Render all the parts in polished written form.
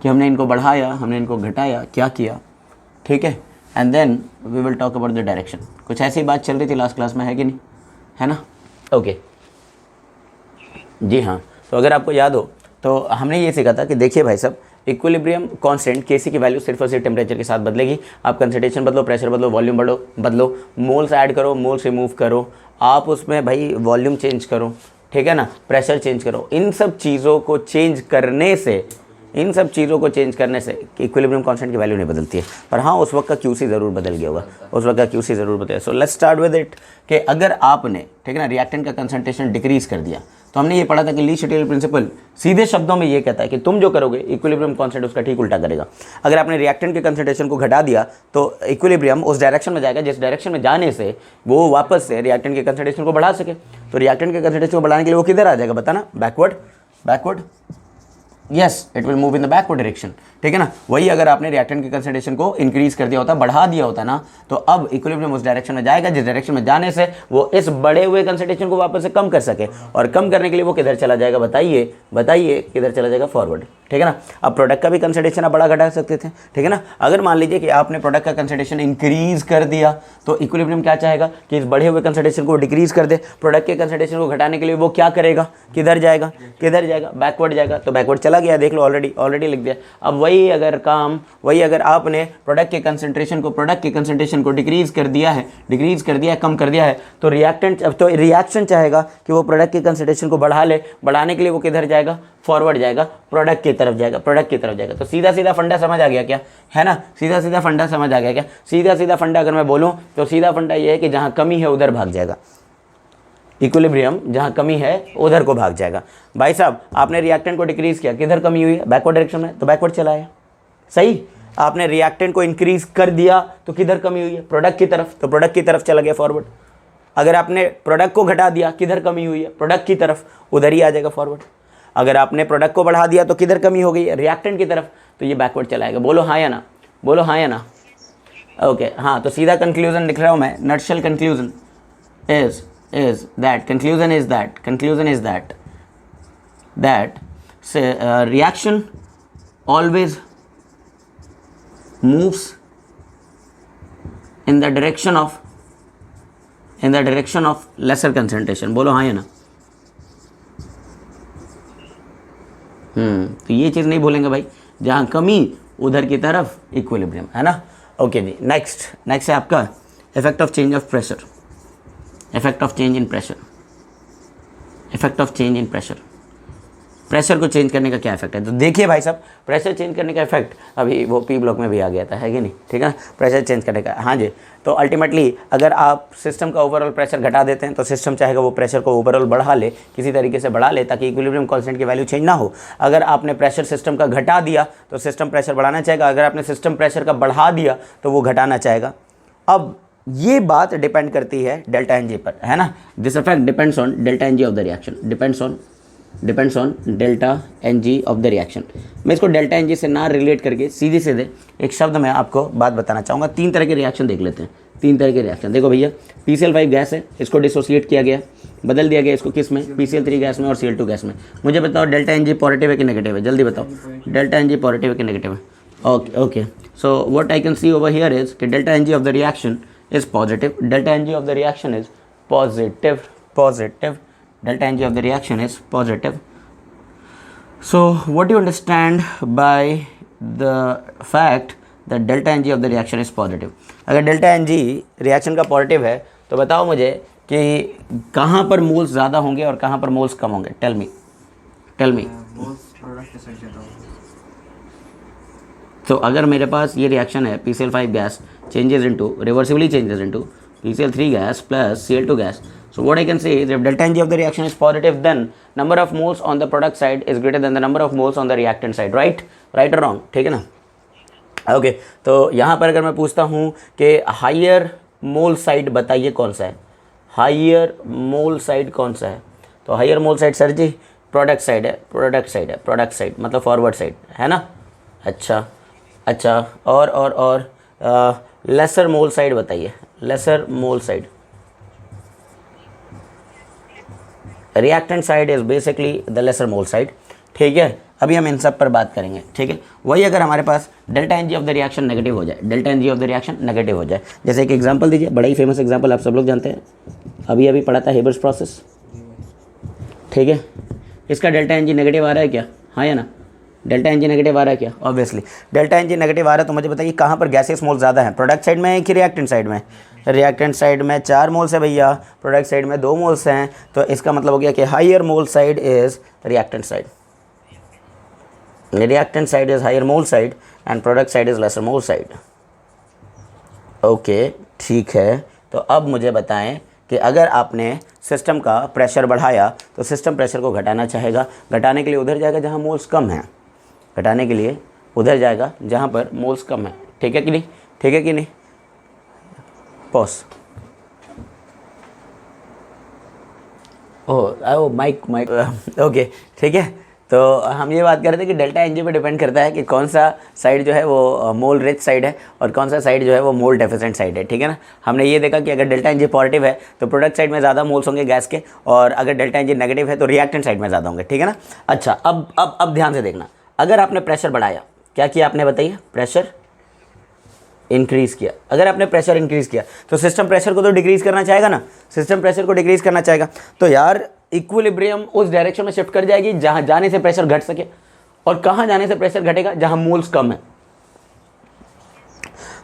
कि हमने इनको बढ़ाया, हमने इनको घटाया, क्या किया, ठीक है। And then we will talk about the direction. कुछ ऐसी बात चल रही थी लास्ट क्लास में, है कि नहीं, है ना? ओके जी हाँ। तो अगर आपको याद हो तो हमने ये सीखा था कि देखिए भाई साहब, इक्विलिब्रियम कांस्टेंट केसी की वैल्यू सिर्फ और सिर्फ टेम्परेचर के साथ बदलेगी। आप कंसंट्रेशन बदलो, प्रेशर बदलो, वॉल्यूम बदलो, मोल्स ऐड करो, मोल्स रिमूव करो, आप उसमें भाई वॉल्यूम चेंज करो, ठीक है ना, प्रेशर चेंज करो, इन सब चीज़ों को चेंज करने से इक्विलिब्रियम कांस्टेंट की वैल्यू नहीं बदलती है। पर हाँ, उस वक्त का क्यूसी ज़रूर बदल गया होगा, उस वक्त का क्यूसी ज़रूर बदला। So let's start with it कि अगर आपने, ठीक है ना, रिएक्टेंट का कंसंट्रेशन डिक्रीज कर दिया, तो हमने ये पढ़ा था कि ली शटेल प्रिंसिपल सीधे शब्दों में ये कहता है कि तुम जो करोगे इक्विलिब्रियम कांस्टेंट उसका ठीक उल्टा करेगा। अगर आपने रिएक्टेंट के कंसंट्रेशन को घटा दिया तो इक्विलिब्रियम उस डायरेक्शन में जाएगा जिस डायरेक्शन में जाने से वो वापस से रिएक्टेंट के कंसंट्रेशन को बढ़ा सके। तो रिएक्टेंट के कंसंट्रेशन को बढ़ाने के लिए वो किधर आ जाएगा, बताना, backward. Yes, it will move in the backward direction, ठीक है ना। वही अगर आपने रिएक्टेंट के कंसंट्रेशन को इंक्रीज कर दिया होता, बढ़ा दिया होता ना, तो अब इक्विलिब्रियम उस डायरेक्शन में जाएगा जिस डायरेक्शन में जाने से वो इस बढ़े हुए कंसंट्रेशन को वापस से कम कर सके। और कम करने के लिए वो किधर चला जाएगा, बताइए किधर चला जाएगा, फॉरवर्ड, ठीक है ना। अब प्रोडक्ट का भी कंसंट्रेशन आप बड़ा घटा सकते थे, ठीक है ना। अगर मान लीजिए कि आपने प्रोडक्ट का कंसंट्रेशन इंक्रीज कर दिया तो इक्विलिब्रियम क्या चाहेगा कि इस बढ़े हुए कंसंट्रेशन को डिक्रीज कर दे। प्रोडक्ट के कंसंट्रेशन को घटाने के लिए वो क्या करेगा, किधर जाएगा, बैकवर्ड जाएगा। तो बैकवर्ड चला गया, देख लो, ऑलरेडी लिख दिया। अब वही अगर आपने प्रोडक्ट के कंसंट्रेशन को डिक्रीज कर दिया है, कम कर दिया है, तो रिएक्शन चाहेगा कि वो प्रोडक्ट के कंसंट्रेशन को बढ़ाने के लिए वो किधर जाएगा, फॉरवर्ड जाएगा, प्रोडक्ट की तरफ जाएगा। तो सीधा फंडा समझ आ गया क्या, है ना, सीधा फंडा समझ आ गया क्या। सीधा फंडा अगर मैं बोलूं तो सीधा फंडा ये है कि जहां कमी है उधर भाग जाएगा, इक्विलिब्रियम जहां कमी है उधर को भाग जाएगा। भाई साहब, आपने रिएक्टेंट को डिक्रीज किया, किधर कमी हुई है, बैकवर्ड डायरेक्शन में, तो बैकवर्ड चला आया, सही। आपने रिएक्टेंट को इंक्रीज कर दिया तो किधर कमी हुई है, प्रोडक्ट की तरफ, तो प्रोडक्ट की तरफ चला गया, फॉरवर्ड। अगर आपने प्रोडक्ट को घटा दिया, किधर कमी हुई है, प्रोडक्ट की तरफ, उधर ही आ जाएगा, फॉरवर्ड। अगर आपने प्रोडक्ट को बढ़ा दिया तो किधर कमी हो गई है, रिएक्टेंट की तरफ, तो ये बैकवर्ड चलाएगा। बोलो हाँ या ना, ओके। हाँ, तो सीधा कंक्लूजन लिख रहा हूँ मैं, nutshell conclusion is that reaction always moves in the direction of lesser concentration। बोलो हाँ या ना। तो ये चीज़ नहीं भूलेंगे भाई, जहाँ कमी उधर की तरफ इक्विलिब्रियम, है ना। ओके जी, नेक्स्ट है आपका effect of change of pressure. Effect of change in pressure, pressure को चेंज करने का क्या इफेक्ट है। तो देखिए भाई साहब, प्रेशर चेंज करने का इफेक्ट अभी वो पी ब्लॉक में भी आ गया था, है कि नहीं, ठीक है। प्रेशर चेंज करने का, हाँ जी। तो अल्टीमेटली अगर आप सिस्टम का ओवरऑल प्रेशर घटा देते हैं तो सिस्टम चाहेगा वो प्रेशर को ओवरऑल बढ़ा ले, किसी तरीके से बढ़ा ले, ताकि इक्विलिब्रियम कांस्टेंट की वैल्यू चेंज ना हो। अगर आपने प्रेशर सिस्टम का घटा दिया तो सिस्टम प्रेशर बढ़ाना चाहेगा, अगर आपने सिस्टम प्रेशर का बढ़ा दिया तो वो घटाना चाहेगा। अब ये बात डिपेंड करती है डेल्टा एन जी पर, है ना। This effect depends on delta N G of the reaction, depends on delta N G of the reaction. मैं इसको डेल्टा एन जी से ना रिलेट करके सीधे एक शब्द में आपको बात बताना चाहूँगा। 3 तरह के रिएक्शन देख लेते हैं, 3 तरह के रिएक्शन। देखो भैया, PCl5 गैस है, इसको डिसोसिएट किया गया, बदल दिया गया इसको किस में, PCl3 गैस में और Cl2 गैस में। मुझे बताओ डेल्टा एन जी पॉजिटिव है कि नेगेटिव है, जल्दी बताओ, डेल्टा एन जी पॉजिटिव है कि नेगेटिव है। Okay, so what I can see over here is कि delta N G of the reaction is positive, delta Ng of the reaction is positive, delta Ng of the reaction is positive. So what do you understand by the fact that delta Ng of the reaction is positive? अगर delta Ng reaction का positive है तो बताओ मुझे कि कहाँ पर moles ज़्यादा होंगे और कहाँ पर मोल्स कम होंगे, टेल मी। तो अगर मेरे पास ये रिएक्शन है, PCl5 gas reversibly changes into PCl3 gas plus Cl2 gas. So what I can say is if delta Ng of the reaction is positive, then number of moles on the product side is greater than the number of moles on the reactant side, right or wrong, ठीक है ना। Okay, तो यहाँ पर अगर मैं पूछता हूँ कि हायर मोल साइड बताइए कौन सा है, हायर मोल साइड कौन सा है, तो higher mole side sir ji product side है, प्रोडक्ट साइड मतलब फॉरवर्ड साइड, है ना। अच्छा, और लेसर मोल साइड बताइए, lesser mole side, reactant side is basically the lesser mole side, ठीक है, अभी हम इन सब पर बात करेंगे। ठीक है, वही अगर हमारे पास delta N G of the reaction negative हो जाए, delta N G of the reaction negative हो जाए, जैसे एक एग्जांपल दीजिए, बड़ा ही फेमस एग्जांपल आप सब लोग जानते हैं, अभी अभी पढ़ा था हेबर्स प्रोसेस। ठीक है, इसका डेल्टा एन जी नेगेटिव आ रहा है क्या? हाँ या ना? डेल्टा एन जी नेगेटिव आ रहा है क्या? Obviously delta N G negative आ रहा है। तो मुझे बताइए कहाँ पर गैसियस मोल ज़्यादा है, प्रोडक्ट साइड में कि रिएक्टेंट साइड में? रिएक्टेंट साइड में 4 मोल्स है भैया, प्रोडक्ट साइड में 2 मोल्स हैं। तो इसका मतलब हो गया कि higher mole side is reactant side, reactant side is higher mole side and product side is lesser mole side. Okay ठीक है, तो अब मुझे बताएं कि अगर आपने सिस्टम का प्रेशर बढ़ाया तो सिस्टम प्रेशर को घटाना चाहेगा, घटाने के लिए उधर जाएगा जहाँ मोल्स कम हैं, घटाने के लिए उधर जाएगा जहाँ पर मोल्स कम है। ठीक है कि नहीं? ठीक है कि नहीं? पॉज। ओह माइक ओके ठीक है, तो हम ये बात कर रहे थे कि डेल्टा एन जी पे डिपेंड करता है कि कौन सा साइड जो है वो मोल रिच साइड है और कौन सा साइड जो है वो मोल डेफिशिएंट साइड है। ठीक है ना, हमने ये देखा कि अगर डेल्टा एन जी पॉजिटिव है तो प्रोडक्ट साइड में ज़्यादा मोल्स होंगे गैस के, और अगर डेल्टा एन जी नेगेटिव है तो रिएक्टेंट साइड में ज़्यादा होंगे। ठीक है ना। अच्छा, अब ध्यान से देखना, अगर आपने प्रेशर बढ़ाया, क्या किया आपने बताइए? प्रेशर इंक्रीज़ किया। अगर आपने प्रेशर इंक्रीज़ किया तो सिस्टम प्रेशर को तो डिक्रीज़ करना चाहेगा ना, सिस्टम प्रेशर को डिक्रीज़ करना चाहेगा। तो यार इक्विलिब्रियम उस डायरेक्शन में शिफ्ट कर जाएगी जहां जाने से प्रेशर घट सके, और कहां जाने से प्रेशर घटेगा? जहां मोल्स कम है।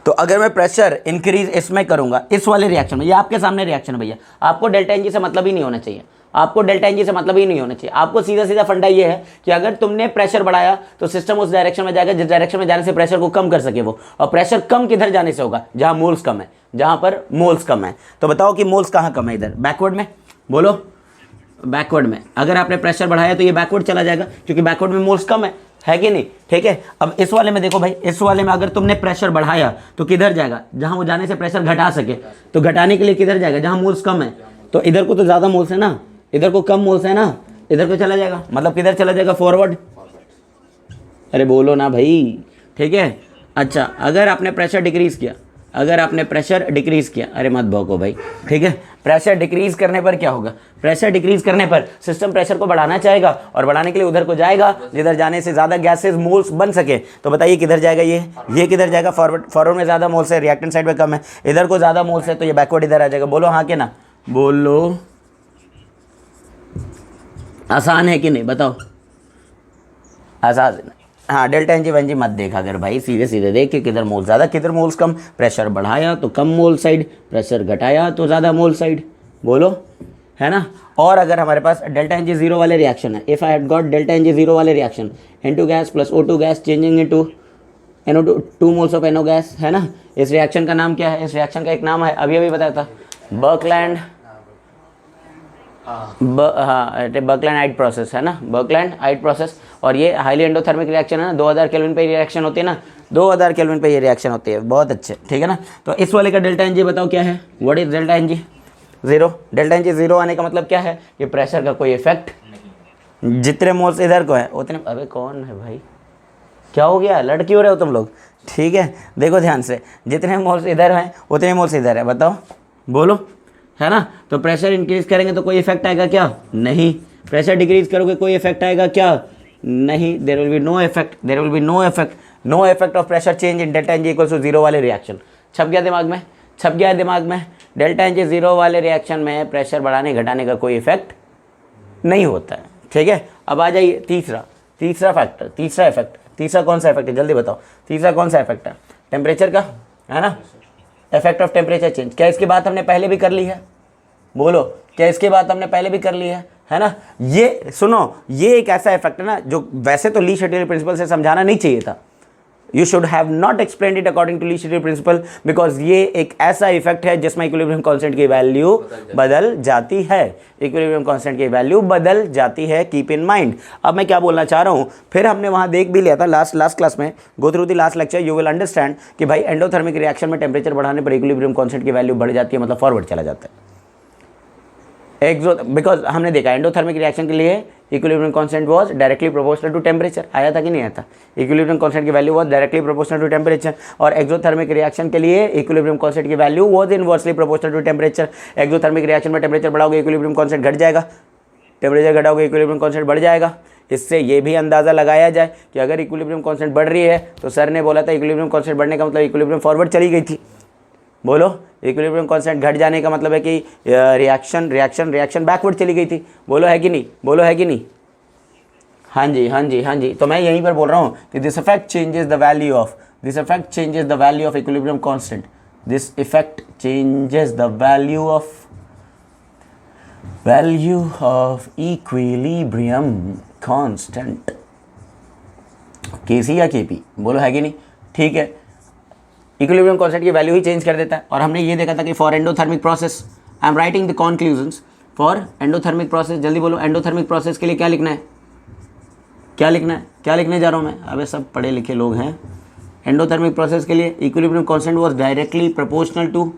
तो अगर मैं प्रेशर इंक्रीज इसमें करूंगा, इस वाले रिएक्शन में, ये आपके सामने रिएक्शन है भैया, आपको डेल्टा एन जी से मतलब ही नहीं होना चाहिए, आपको डेल्टा एन जी से मतलब ही नहीं होना चाहिए। आपको सीधा सीधा फंडा ये है कि अगर तुमने प्रेशर बढ़ाया तो सिस्टम उस डायरेक्शन में जाएगा जिस डायरेक्शन में जाने से प्रेशर को कम कर सके वो, और प्रेशर कम किधर जाने से होगा? जहां मोल्स कम है, जहां पर मोल्स कम है। तो बताओ कि मोल्स कहां कम है? इधर बैकवर्ड में, बोलो बैकवर्ड में। अगर आपने प्रेशर बढ़ाया तो ये बैकवर्ड चला जाएगा क्योंकि बैकवर्ड में मोल्स कम है कि नहीं? ठीक है, अब इस वाले में देखो भाई, इस वाले में अगर तुमने प्रेशर बढ़ाया तो किधर जाएगा? जहां वो जाने से प्रेशर घटा सके। तो घटाने के लिए किधर जाएगा? जहां मोल्स कम है। तो इधर को तो ज़्यादा मोल्स है ना, इधर को कम मोल्स है ना, इधर को चला जाएगा, मतलब किधर चला जाएगा? फॉरवर्ड। अरे बोलो ना भाई। ठीक है, अच्छा अगर आपने प्रेशर डिक्रीज़ किया, अगर आपने प्रेशर डिक्रीज़ किया, अरे मत भौंको भाई। ठीक है, प्रेशर डिक्रीज़ करने पर क्या होगा? प्रेशर डिक्रीज़ करने पर सिस्टम प्रेशर को बढ़ाना चाहेगा, और बढ़ाने के लिए उधर को जाएगा जिधर जाने से ज़्यादा गैसेस मोल्स बन सके। तो बताइए किधर जाएगा? ये किधर जाएगा? फॉरवर्ड। फॉरवर्ड में ज़्यादा मोल्स है, रिएक्टेंट साइड में कम है, इधर को ज़्यादा मोल्स है तो ये बैकवर्ड इधर आ जाएगा। बोलो हाँ कि ना? बोलो आसान है कि नहीं? बताओ आसान है। हाँ, डेल्टा एन जी वन जी मत देखा अगर भाई, सीधे सीधे देख के किधर मोल ज़्यादा किधर मोल्स कम। प्रेशर बढ़ाया तो कम मोल साइड, प्रेशर घटाया तो ज़्यादा मोल साइड। बोलो, है ना। और अगर हमारे पास डेल्टा एन जी जीरो वाले रिएक्शन है, if I had got delta N G zero वाले reaction, N2 gas plus O2 gas changing into NO2, 2 moles of NO gas, है ना। इस रिएक्शन का नाम क्या है? इस रिएक्शन का एक नाम है, अभी बताया था, बर्कलैंड, हाँ बर्कलैंड आइट प्रोसेस, है ना, बर्कलैंड आइट प्रोसेस। और ये हाईली एंडोथर्मिक रिएक्शन है ना, 2000 केल्विन पे रिएक्शन होती है ना, 2000 केल्विन पे ये रिएक्शन होती है। बहुत अच्छे, ठीक है ना। तो इस वाले का डेल्टा एन जी बताओ क्या है? What is delta N G? Zero. Delta N G zero आने का मतलब क्या है? कि प्रेशर का कोई इफेक्ट, जितने मोल्स इधर को है उतने। अबे कौन है भाई, क्या हो गया, लड़ क्यों रहे हो तुम लोग? ठीक है, देखो ध्यान से, जितने मोल्स इधर हैं उतने मोल्स इधर है, बताओ, बोलो, है ना। तो प्रेशर इंक्रीज करेंगे तो कोई इफेक्ट आएगा क्या? नहीं। प्रेशर डिक्रीज करोगे कोई इफेक्ट आएगा क्या? नहीं। There will be no effect, there will be no effect, no effect of pressure change in delta N G equals to zero वाले रिएक्शन। छप गया दिमाग में, छप गया दिमाग में। डेल्टा एन जी जीरो वाले रिएक्शन में प्रेशर बढ़ाने घटाने का कोई इफेक्ट नहीं होता है। ठीक है, अब आ जाइए तीसरा फैक्टर, तीसरा इफेक्ट। तीसरा कौन सा इफेक्ट है, जल्दी बताओ, तीसरा कौन सा इफेक्ट है? टेम्परेचर का, है ना, इफेक्ट ऑफ टेम्परेचर चेंज। क्या इसकी बात हमने पहले भी कर ली है? बोलो, क्या इसकी बात हमने पहले भी कर ली है ना। ये सुनो, ये एक ऐसा इफेक्ट है ना जो वैसे तो ली शेड्यूल प्रिंसिपल से समझाना नहीं चाहिए था। You should have not explain it according to Le Chatelier principle, because ये एक ऐसा इफेक्ट है जिसमें इक्विलिब्रियम कांस्टेंट की वैल्यू बदल जाती है। इक्विलिब्रियम कांस्टेंट की वैल्यू बदल जाती है, कीप इन माइंड। अब मैं क्या बोलना चाह रहा हूँ, फिर हमने वहाँ देख भी लिया था लास्ट क्लास में, go through the last lecture, you will understand कि भाई एंडोथर्मिक रिएक्शन में टेम्परेचर बढ़ाने पर इक्विलिब्रियम कांस्टेंट की वैल्यू बढ़ जाती है, मतलब फॉरवर्ड चला जाता है। बिकॉज हमने देखा एंडोथर्मिक रिएक्शन के लिए equilibrium constant was directly proportional to temperature. आया था कि नहीं आया था? इक्विलिब्रियम कांस्टेंट की value was directly proportional to temperature. और एक्सोथर्मिक रिएक्शन के लिए इक्विलिब्रियम कांस्टेंट की value was inversely proportional to temperature. Exothermic reaction में टेम्परेचर बढ़ाओगे इक्विलिब्रियम कांस्टेंट घट जाएगा, टेम्परेचर घटाओगे इक्विलिब्रियम कांस्टेंट बढ़ जाएगा। इससे ये भी अंदाज़ा लगाया जाए कि अगर इक्विलिब्रियम कांस्टेंट बढ़ रही है तो सर ने बोला था इक्विलिब्रियम कांस्टेंट बढ़ने का मतलब इक्विलिब्रियम फॉरवर्ड चली गई थी। बोलो, इक्विलिब्रियम कांस्टेंट घट जाने का मतलब है कि रिएक्शन बैकवर्ड चली गई थी। बोलो है कि नहीं, बोलो है कि नहीं? हाँ जी, हाँ जी, हाँ जी। तो मैं यहीं पर बोल रहा हूँ कि this effect changes the value of equilibrium constant. This effect changes the value of equilibrium constant. K C या केपी, बोलो है कि नहीं? ठीक है, इक्विलिब्रियम कांस्टेंट की वैल्यू ही चेंज कर देता है। और हमने ये देखा था कि for endothermic process, I am writing the conclusions for endothermic process. जल्दी बोलो, एंडोथर्मिक प्रोसेस के लिए क्या लिखना है? क्या लिखना है? क्या लिखने जा रहा हूँ मैं? अबे सब पढ़े लिखे लोग हैं। एंडोथर्मिक प्रोसेस के लिए equilibrium constant was directly proportional to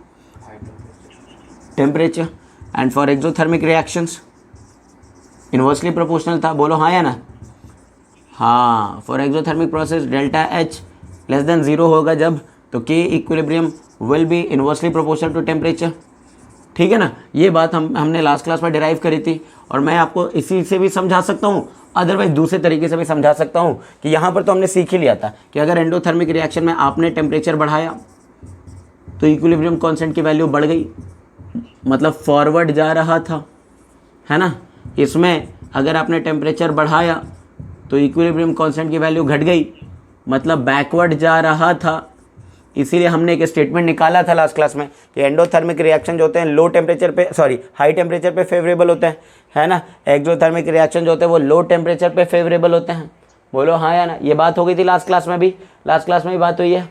temperature, and for exothermic reactions inversely proportional था। बोलो हाँ या ना? हाँ, for exothermic process delta H less than 0 होगा जब, तो K equilibrium will be inversely proportional to temperature. ठीक है ना? ये बात हमने लास्ट क्लास में डिराइव करी थी, और मैं आपको इसी से भी समझा सकता हूँ, अदरवाइज दूसरे तरीके से भी समझा सकता हूँ कि यहाँ पर तो हमने सीख ही लिया था कि अगर एंडोथर्मिक रिएक्शन में आपने टेम्परेचर बढ़ाया तो इक्विलिब्रियम कांस्टेंट की वैल्यू बढ़ गई, मतलब फॉरवर्ड जा रहा था, है ना? इसमें अगर आपने टेम्परेचर बढ़ाया तो इक्विलिब्रियम कांस्टेंट की वैल्यू घट गई, मतलब बैकवर्ड जा रहा था। इसीलिए हमने एक स्टेटमेंट निकाला था लास्ट क्लास में कि एंडोथर्मिक रिएक्शन जो होते हैं हाई टेम्परेचर पे फेवरेबल होते हैं, है ना? एक्सोथर्मिक रिएक्शन जो होते हैं वो लो टेम्परेचर पे फेवरेबल होते हैं। बोलो हाँ या ना? ये बात हो गई थी लास्ट क्लास में भी बात हुई है।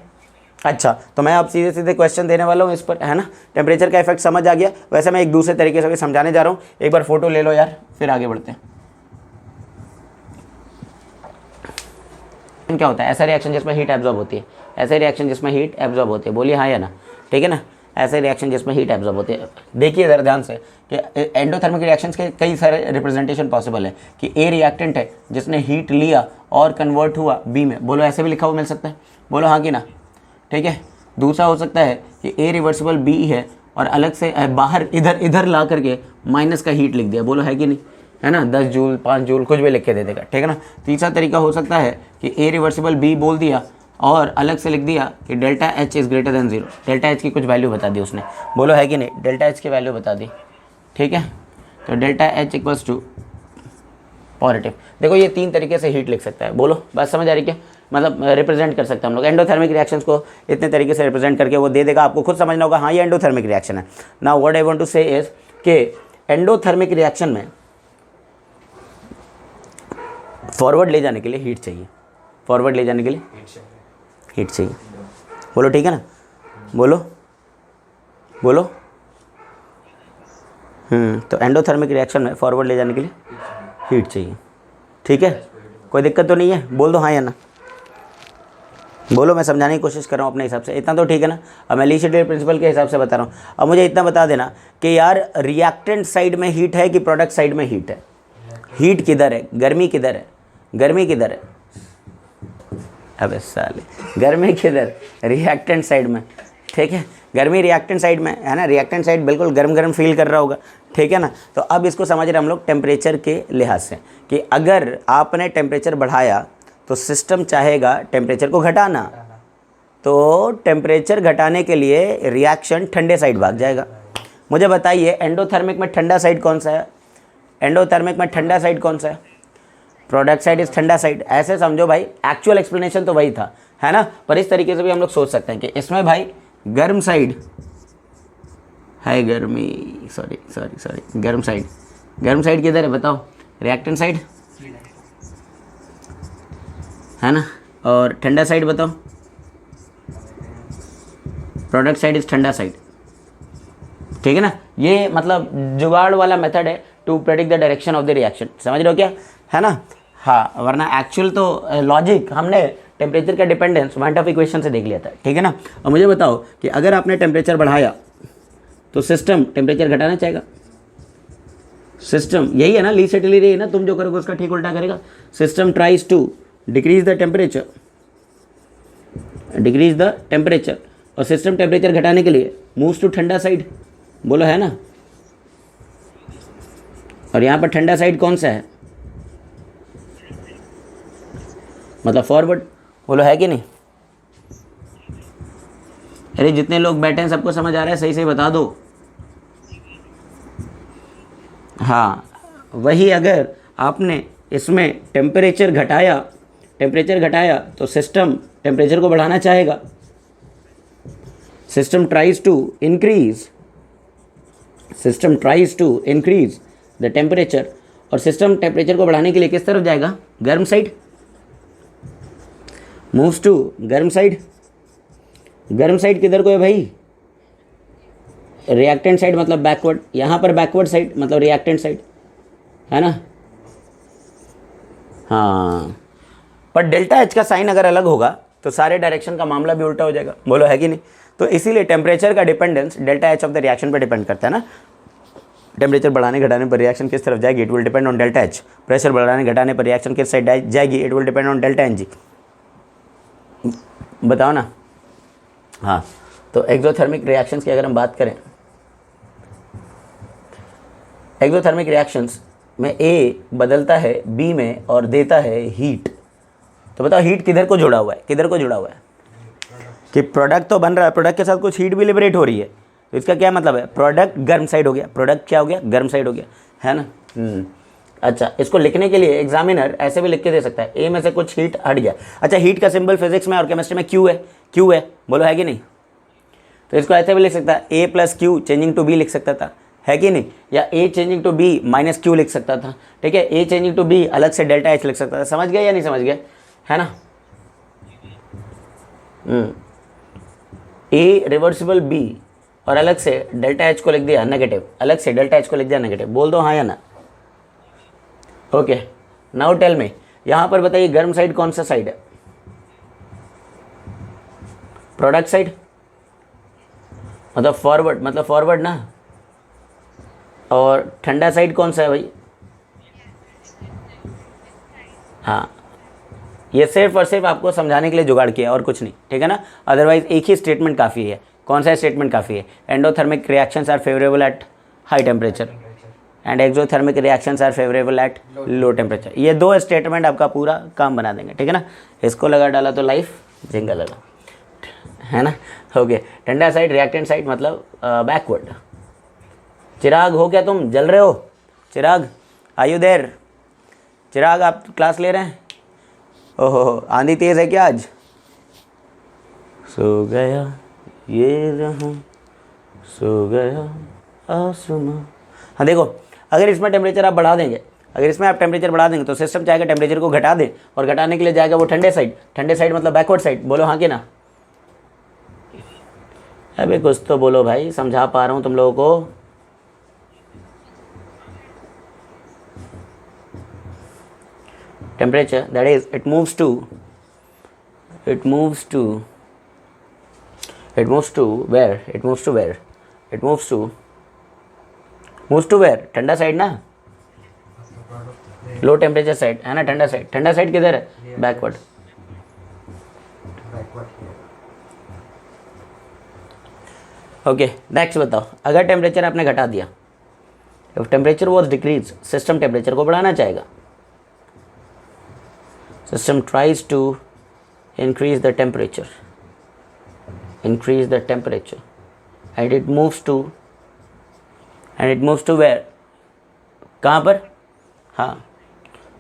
अच्छा, तो मैं अब सीधे सीधे क्वेश्चन देने वाला हूँ इस पर, है ना? टेम्परेचर का इफेक्ट समझ आ गया। वैसे मैं एक दूसरे तरीके से भी समझाने जा रहा हूँ। एक बार फोटो ले लो यार, फिर आगे बढ़ते हैं। क्या होता है? ऐसा रिएक्शन जिसमें हीट एब्जॉर्ब होती है, ऐसे रिएक्शन जिसमें हीट एब्जॉर्ब होती है। बोलिए हाँ या ना? ठीक है ना? ऐसे रिएक्शन जिसमें हीट एब्जॉर्ब होती है। देखिए ज़रा ध्यान से कि एंडोथर्मिक रिएक्शंस के कई सारे रिप्रेजेंटेशन पॉसिबल है कि ए रिएक्टेंट है जिसने हीट लिया और कन्वर्ट हुआ बी में। बोलो ऐसे भी लिखा हुआ मिल सकता है। बोलो हाँ कि ना? ठीक है। दूसरा हो सकता है कि ए रिवर्सिबल बी है और अलग से बाहर इधर ला करके माइनस का हीट लिख दिया। बोलो है कि नहीं? है ना? 10 जूल 5 जूल कुछ भी लिख के दे देगा। ठीक है ना? तीसरा तरीका हो सकता है कि ए रिवर्सिबल बी बोल दिया और अलग से लिख दिया कि delta H is greater than 0। Delta H की कुछ वैल्यू बता दी उसने। बोलो है कि नहीं? डेल्टा एच की वैल्यू बता दी। ठीक है, तो delta H equals to positive. देखो ये 3 तरीके से हीट लिख सकता है। बोलो बात समझ आ रही क्या? मतलब रिप्रेजेंट कर सकते हैं हम लोग एंडोथर्मिक रिएक्शंस को इतने तरीके से रिप्रेजेंट करके वो दे देगा। आपको खुद समझना होगा हाँ ये एंडोथर्मिक रिएक्शन है। Now what I want to say is कि एंडोथर्मिक रिएक्शन में फॉरवर्ड ले जाने के लिए हीट चाहिए। फॉरवर्ड ले जाने के लिए हीट चाहिए। बोलो ठीक है ना? बोलो बोलो। तो एंडोथर्मिक रिएक्शन में फॉरवर्ड ले जाने के लिए हीट चाहिए। ठीक है, कोई दिक्कत तो नहीं है? बोल दो हाँ या ना? बोलो, मैं समझाने की कोशिश कर रहा हूँ अपने हिसाब से। इतना तो ठीक है ना? अब मैं ली शेड्यूल प्रिंसिपल के हिसाब से बता रहा हूँ। अब मुझे इतना बता देना कि यार रिएक्टेंट साइड में हीट है कि प्रोडक्ट साइड में हीट है? हीट किधर है? गर्मी किधर है? गर्मी किधर है? अबे साले, गर्मी किधर? रिएक्टेंट साइड में। ठीक है, गर्मी रिएक्टेंट साइड में है ना? रिएक्टेंट साइड बिल्कुल गर्म गर्म फील कर रहा होगा। ठीक है ना? तो अब इसको समझ रहे हम लोग टेम्परेचर के लिहाज से कि अगर आपने टेम्परेचर बढ़ाया तो सिस्टम चाहेगा टेम्परेचर को घटाना, तो टेम्परेचर घटाने के लिए रिएक्शन ठंडे साइड भाग जाएगा। मुझे बताइए एंडोथर्मिक में ठंडा साइड कौन सा है? एंडोथर्मिक में ठंडा साइड कौन सा है? प्रोडक्ट साइड इज ठंडा साइड। ऐसे समझो भाई, एक्चुअल एक्सप्लेनेशन तो वही था, है ना? पर इस तरीके से भी हम लोग सोच सकते हैं कि इसमें भाई गर्म साइड है, गर्म साइड किधर है बताओ? रिएक्टेंट साइड है ना? और ठंडा साइड बताओ? प्रोडक्ट साइड इज ठंडा साइड। ठीक है ना? ये मतलब जुगाड़ वाला मेथड है to predict the direction of the reaction. समझ रहे हो क्या? है ना? हाँ, वरना एक्चुअल तो लॉजिक हमने टेम्परेचर का डिपेंडेंस वांट ऑफ इक्वेशन से देख लिया था। ठीक है ना? और मुझे बताओ कि अगर आपने टेम्परेचर बढ़ाया तो सिस्टम टेम्परेचर घटाना चाहेगा। सिस्टम यही है ना, ली सेटली रही है ना, तुम जो करोगे उसका ठीक उल्टा करेगा। System tries to decrease the temperature और सिस्टम टेम्परेचर घटाने के लिए मूव्स टू ठंडा साइड। बोलो है ना? और यहाँ पर ठंडा साइड कौन सा है? मतलब फॉरवर्ड। बोलो है कि नहीं? अरे जितने लोग बैठे हैं सबको समझ आ रहा है? सही से बता दो। हाँ, वही अगर आपने इसमें टेम्परेचर घटाया तो सिस्टम टेम्परेचर को बढ़ाना चाहेगा। System tries to increase the temperature, और सिस्टम टेम्परेचर को बढ़ाने के लिए किस तरफ जाएगा? गर्म साइड, मूव्स टू गर्म साइड। गर्म साइड किधर को है भाई? रिएक्टेंट साइड मतलब बैकवर्ड, यहाँ पर बैकवर्ड साइड मतलब रिएक्टेंट साइड, है ना? हाँ, पर डेल्टा एच का साइन अगर अलग होगा तो सारे डायरेक्शन का मामला भी उल्टा हो जाएगा। बोलो है कि नहीं? तो इसीलिए टेम्परेचर का dependence delta H of the reaction पर डिपेंड करता है ना। टेम्परेचर बढ़ाने घटाने पर रिएक्शन किस तरफ जाएगी? It will depend on delta H. Pressure बढ़ाने घटाने पर रिएक्शन किस साइड जाएगी? It will depend on delta N G. बताओ ना। हाँ, तो एक्सोथर्मिक रिएक्शंस की अगर हम बात करें, एक्सोथर्मिक रिएक्शंस में ए बदलता है बी में और देता है हीट। तो बताओ हीट किधर को जुड़ा हुआ है? किधर को जुड़ा हुआ है? कि प्रोडक्ट तो बन रहा है, प्रोडक्ट के साथ कुछ हीट भी लिबरेट हो रही है। तो इसका क्या मतलब है? प्रोडक्ट गर्म साइड हो गया, प्रोडक्ट क्या हो गया? गर्म साइड हो गया, है ना? अच्छा, इसको लिखने के लिए एग्जामिनर ऐसे भी लिख के दे सकता है, ए में से कुछ हीट हट गया। अच्छा, हीट का सिंबल फिजिक्स में और केमिस्ट्री में क्यू है, क्यू है, बोलो है कि नहीं? तो इसको ऐसे भी लिख सकता है, A plus Q changing to B लिख सकता था, है कि नहीं? या A changing to B minus Q लिख सकता था, ठीक है? ए चेंजिंग टू बी अलग से डेल्टा एच लिख सकता था। समझ गए या नहीं समझ गए? है ना? ए रिवर्सिबल बी और अलग से डेल्टा एच को लिख दिया नेगेटिव, अलग से डेल्टा एच को लिख दिया नेगेटिव। बोल दो हाँ या ना। ओके, नाउ टेल मी, यहां पर बताइए गर्म साइड कौन सा साइड है? प्रोडक्ट साइड, मतलब फॉरवर्ड ना। और ठंडा साइड कौन सा है भाई? हाँ, ये सिर्फ और सिर्फ आपको समझाने के लिए जुगाड़ किया और कुछ नहीं, ठीक है ना? अदरवाइज एक ही स्टेटमेंट काफ़ी है। कौन सा स्टेटमेंट काफ़ी है? Endothermic reactions are favourable at high temperature and exothermic reactions are favourable at low temperature. ये दो स्टेटमेंट आपका पूरा काम बना देंगे, ठीक है ना? इसको लगा डाला तो लाइफ जिंगा लगा, है ना? ओके, ठंडा साइड रिएक्टेंट साइड मतलब बैकवर्ड। चिराग हो क्या तुम? जल रहे हो? चिराग आर यू देयर? चिराग आप क्लास ले रहे हैं? ओहो, आंधी तेज है क्या आज? सो गया ये रहा, सो गया आसमां। हाँ देखो, अगर इसमें टेम्परेचर आप बढ़ा देंगे, अगर इसमें आप टेम्परेचर बढ़ा देंगे तो सिस्टम चाहेगा टेम्परेचर को घटा दे, और घटाने के लिए जाएगा वो ठंडे साइड मतलब बैकवर्ड साइड। बोलो हाँ कि ना? अबे कुछ तो बोलो भाई, समझा पा रहा हूँ तुम लोगों को। Temperature, that is, it moves to where? It moves to where? ठंडा साइड ना, लो टेम्परेचर साइड, है ना? ठंडा साइड किधर है? बैकवर्ड। ओके, नेक्स्ट बताओ, अगर टेम्परेचर आपने घटा दिया, if temperature was decrease, system temperature को बढ़ाना चाहेगा। System tries to increase the temperature, and it moves to where? कहाँ पर? हाँ,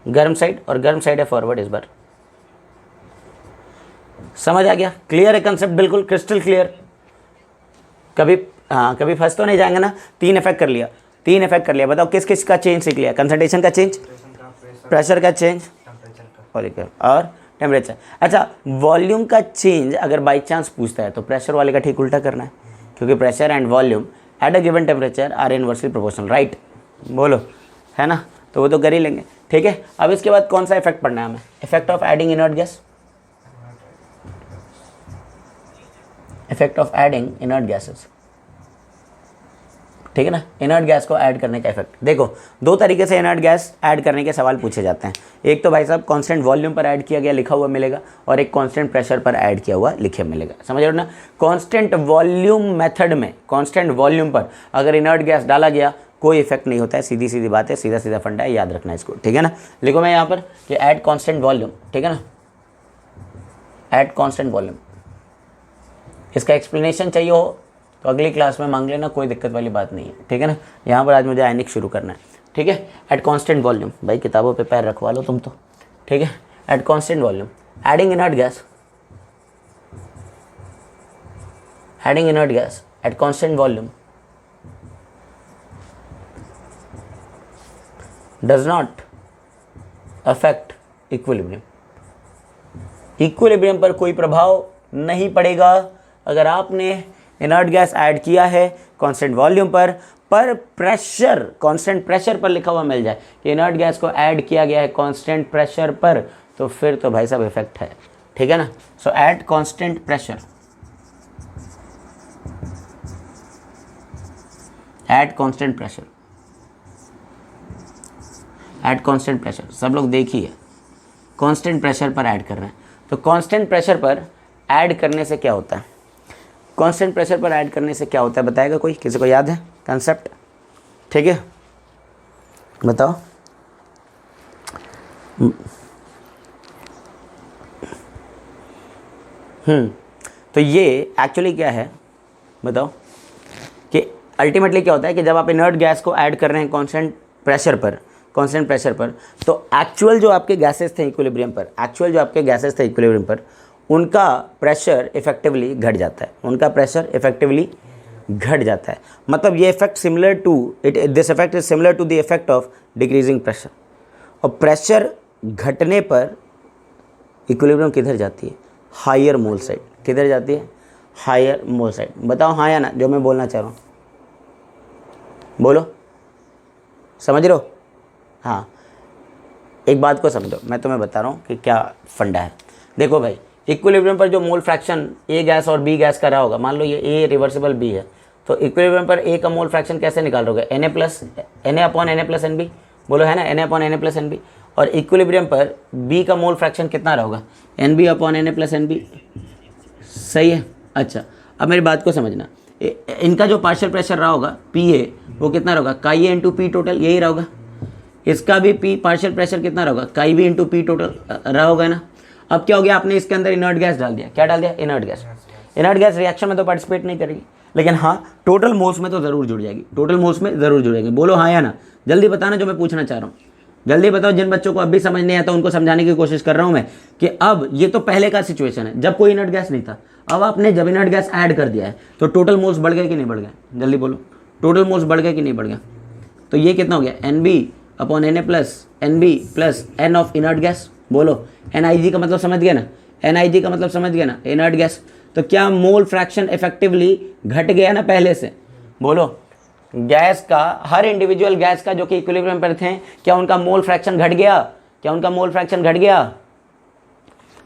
गर्म साइड, और गर्म साइड है फॉरवर्ड। इस बार समझ आ गया? क्लियर है कंसेप्ट? बिल्कुल क्रिस्टल क्लियर। कभी फंस तो नहीं जाएंगे ना? तीन इफेक्ट कर लिया। बताओ किस किस का चेंज सीख लिया? कंसंट्रेशन का चेंज, प्रेशर का चेंज और टेम्परेचर। अच्छा, वॉल्यूम का चेंज अगर बाई चांस पूछता है तो प्रेशर वाले का ठीक उल्टा करना है, क्योंकि pressure and volume at a given temperature are inversely proportional, right? बोलो, है ना? तो वो तो कर ही लेंगे, ठीक है? अब इसके बाद कौन सा इफेक्ट पढ़ना है हमें? Effect of adding inert gas, effect of adding inert gases, ठीक है ना? इनर्ट गैस को ऐड करने का इफेक्ट। देखो, दो तरीके से इनर्ट गैस ऐड करने के सवाल पूछे जाते हैं। एक तो भाई साहब कांस्टेंट वॉल्यूम पर ऐड किया गया लिखा हुआ मिलेगा, और एक कांस्टेंट प्रेशर पर ऐड किया हुआ लिखे मिलेगा। समझ रहे हो ना? कांस्टेंट वॉल्यूम मेथड में, कांस्टेंट वॉल्यूम पर अगर इनर्ट गैस डाला गया कोई इफेक्ट नहीं होता है। सीधी बात है, सीधा फंडा है, याद रखना है इसको, ठीक है ना? लिखो मैं यहाँ पर कि ऐड कांस्टेंट वॉल्यूम, ठीक है ना? At constant volume. इसका एक्सप्लेनेशन चाहिए हो तो अगली क्लास में मांग लेना, कोई दिक्कत वाली बात नहीं है, ठीक है ना। यहाँ पर आज मुझे आयनिक शुरू करना है, ठीक है। एट कांस्टेंट वॉल्यूम, भाई किताबों पे पैर रखवा लो तुम तो, ठीक है। At constant volume adding inert gas, adding inert gas at constant volume does not affect equilibrium. Equilibrium पर कोई प्रभाव नहीं पड़ेगा अगर आपने इनर्ट गैस ऐड किया है कांस्टेंट वॉल्यूम पर प्रेशर, कांस्टेंट प्रेशर पर लिखा हुआ मिल जाए कि इनर्ट गैस को ऐड किया गया है कांस्टेंट प्रेशर पर, तो फिर तो भाई साहब इफेक्ट है, ठीक है ना। So at constant pressure, at constant pressure, at constant pressure, सब लोग देखिए कांस्टेंट प्रेशर पर ऐड कर रहे हैं। तो कांस्टेंट प्रेशर पर ऐड करने से क्या होता है, कांस्टेंट प्रेशर पर ऐड करने से क्या होता है बताएगा कोई, किसी को याद है कंसेप्ट, ठीक है बताओ। तो ये एक्चुअली क्या है बताओ, कि अल्टीमेटली क्या होता है कि जब आप इनर्ट गैस को ऐड कर रहे हैं कांस्टेंट प्रेशर पर, कांस्टेंट प्रेशर पर, तो एक्चुअल जो आपके गैसेस थे इक्विलिब्रियम पर, एक्चुअल जो आपके गैसेस थे इक्विलिब्रियम पर, उनका प्रेशर इफेक्टिवली घट जाता है, उनका प्रेशर इफेक्टिवली घट जाता है। मतलब ये effect similar to it, this effect is similar to the effect of decreasing pressure. और प्रेशर घटने पर इक्विलिब्रियम किधर जाती है, हायर मोल साइड, किधर जाती है, हायर मोल साइड। बताओ हाँ या ना, जो मैं बोलना चाह रहा हूँ बोलो, समझ रहे हो। हाँ एक बात को समझो, मैं तुम्हें बता रहा हूँ कि क्या फंडा है। देखो भाई इक्विलिब्रियम पर जो मोल फ्रैक्शन ए गैस और बी गैस का रहा होगा, मान लो ये ए रिवर्सिबल बी है, तो इक्विलिब्रियम पर ए का मोल फ्रैक्शन कैसे निकाल रहोगे, Na upon Na plus N B, बोलो है ना, Na upon Na plus N B. और इक्विलिब्रियम पर बी का मोल फ्रैक्शन कितना रहोगा, N B upon Na plus N B, सही है। अच्छा अब मेरी बात को समझना, इनका जो पार्शियल प्रेशर रहा होगा पी ए, वो कितना रहोगा, काई ए इंटू पी टोटल, यही रहोगा। इसका भी पी पार्शियल प्रेशर कितना रहोगा, काई बी इंटू पी टोटल रहा होगा ना। अब क्या हो गया, आपने इसके अंदर इनर्ट गैस डाल दिया, क्या डाल दिया, inert gas. Inert gas reaction में तो पार्टिसिपेट नहीं करेगी, लेकिन हाँ टोटल मोल्स में तो ज़रूर जुड़ जाएगी, टोटल मोल्स में ज़रूर जुड़ेगी। बोलो हाँ या ना, जल्दी बताना जो मैं पूछना चाह रहा हूँ, जल्दी बताओ। जिन बच्चों को अब भी समझ नहीं आता उनको समझाने की कोशिश कर रहा हूँ मैं, कि अब ये तो पहले का सिचुएशन है जब कोई इनर्ट गैस नहीं था, अब आपने जब इनर्ट गैस ऐड कर दिया है तो टोटल मोल्स बढ़ गए कि नहीं बढ़ गए, जल्दी बोलो, टोटल मोल्स बढ़ गए कि नहीं बढ़ गए। तो ये कितना हो गया, N B upon Na plus N B plus N of inert gas. बोलो NiG का मतलब समझ गया ना, NiG का मतलब समझ गया ना, इनर्ट गैस। तो क्या मोल फ्रैक्शन इफेक्टिवली घट गया ना पहले से, बोलो। गैस का, हर इंडिविजुअल गैस का जो कि इक्विलिब्रियम पर थे, क्या उनका मोल फ्रैक्शन घट गया, क्या उनका मोल फ्रैक्शन घट गया।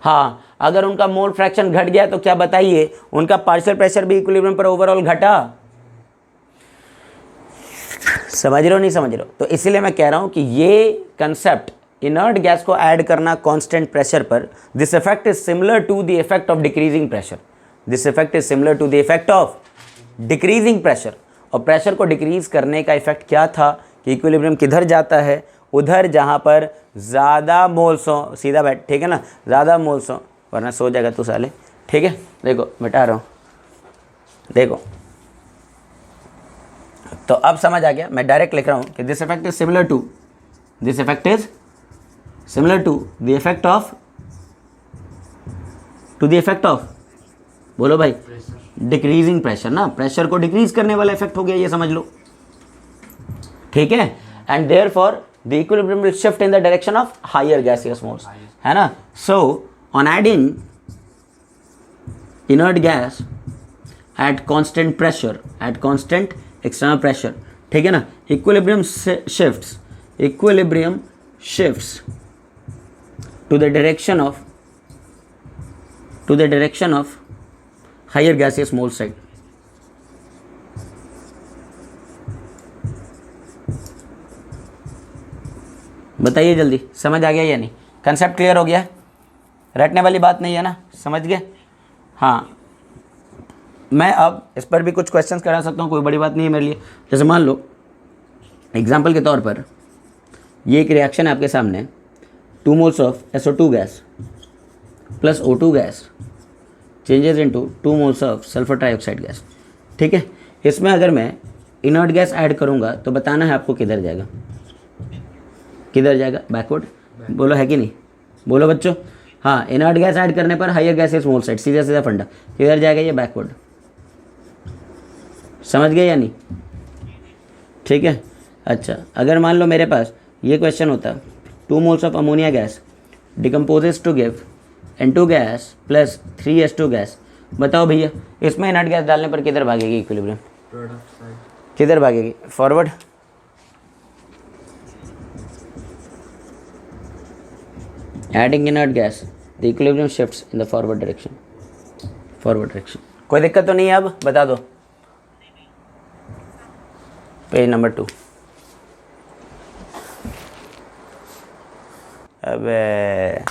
हाँ अगर उनका मोल फ्रैक्शन घट गया तो क्या बताइए, उनका पार्शियल प्रेशर भी इक्विलिब्रियम पर ओवरऑल घटा। समझ रहे हो नहीं समझ रहे हो। तो इसीलिए मैं कह रहा हूं कि ये कंसेप्ट इनर्ट गैस को ऐड करना कांस्टेंट प्रेशर पर, this effect is similar to the effect of decreasing pressure, this effect is similar to the effect of decreasing pressure. और प्रेशर को डिक्रीज करने का इफेक्ट क्या था कि इक्विलिब्रियम किधर जाता है, उधर जहां पर ज़्यादा मोल्स हो, सीधा बैठ, ठीक है ना, ज़्यादा मोल्स हो, वरना सो जाएगा तू साले, ठीक है। देखो मिटा रहा हूँ, देखो तो अब समझ आ गया, मैं डायरेक्ट लिख रहा हूँ कि this effect is similar to, this effect is similar to the effect of, to the effect of, बोलो भाई, डिक्रीजिंग प्रेशर ना, प्रेशर को डिक्रीज करने वाला इफेक्ट हो गया, ये समझ लो, ठीक है। And therefore the equilibrium will shift in the direction of higher gaseous moles, है ना। So on adding inert gas at constant pressure, at constant external pressure, ठीक है ना, equilibrium shifts, equilibrium shifts to the direction of, to the direction of higher gaseous mole side। बताइए जल्दी, समझ आ गया या नहीं, कंसेप्ट क्लियर हो गया, रटने वाली बात नहीं है ना, समझ गए। हाँ मैं अब इस पर भी कुछ क्वेश्चंस करा सकता हूँ, कोई बड़ी बात नहीं है मेरे लिए। जैसे मान लो एग्जांपल के तौर पर ये एक रिएक्शन है आपके सामने, 2 moles of SO2 gas, plus O2 gas changes into 2 moles of sulphur trioxide gas. ठीक है, इसमें अगर मैं इनर्ट गैस ऐड करूँगा तो बताना है आपको किधर जाएगा, किधर जाएगा, बैकवर्ड। बोलो है कि नहीं, बोलो बच्चों। हाँ, इनर्ट गैस ऐड करने पर हायर गैसेस मोल साइड, सीधा सीधा फंडा, किधर जाएगा ये, बैकवर्ड। समझ गए या नहीं? ठीक है। अच्छा, अगर मान लो मेरे पास ये क्वेश्चन होता 2 moles of ammonia gas decomposes to give N2 gas plus 3H2 gas, बताओ भैया इसमें इनर्ट गैस डालने पर किधर भागेगी इक्विलिब्रियम, किधर भागेगी, forward. Adding inert gas the equilibrium shifts in the forward direction, forward direction. कोई दिक्कत तो नहीं है, अब बता दो। Page number 2। अबे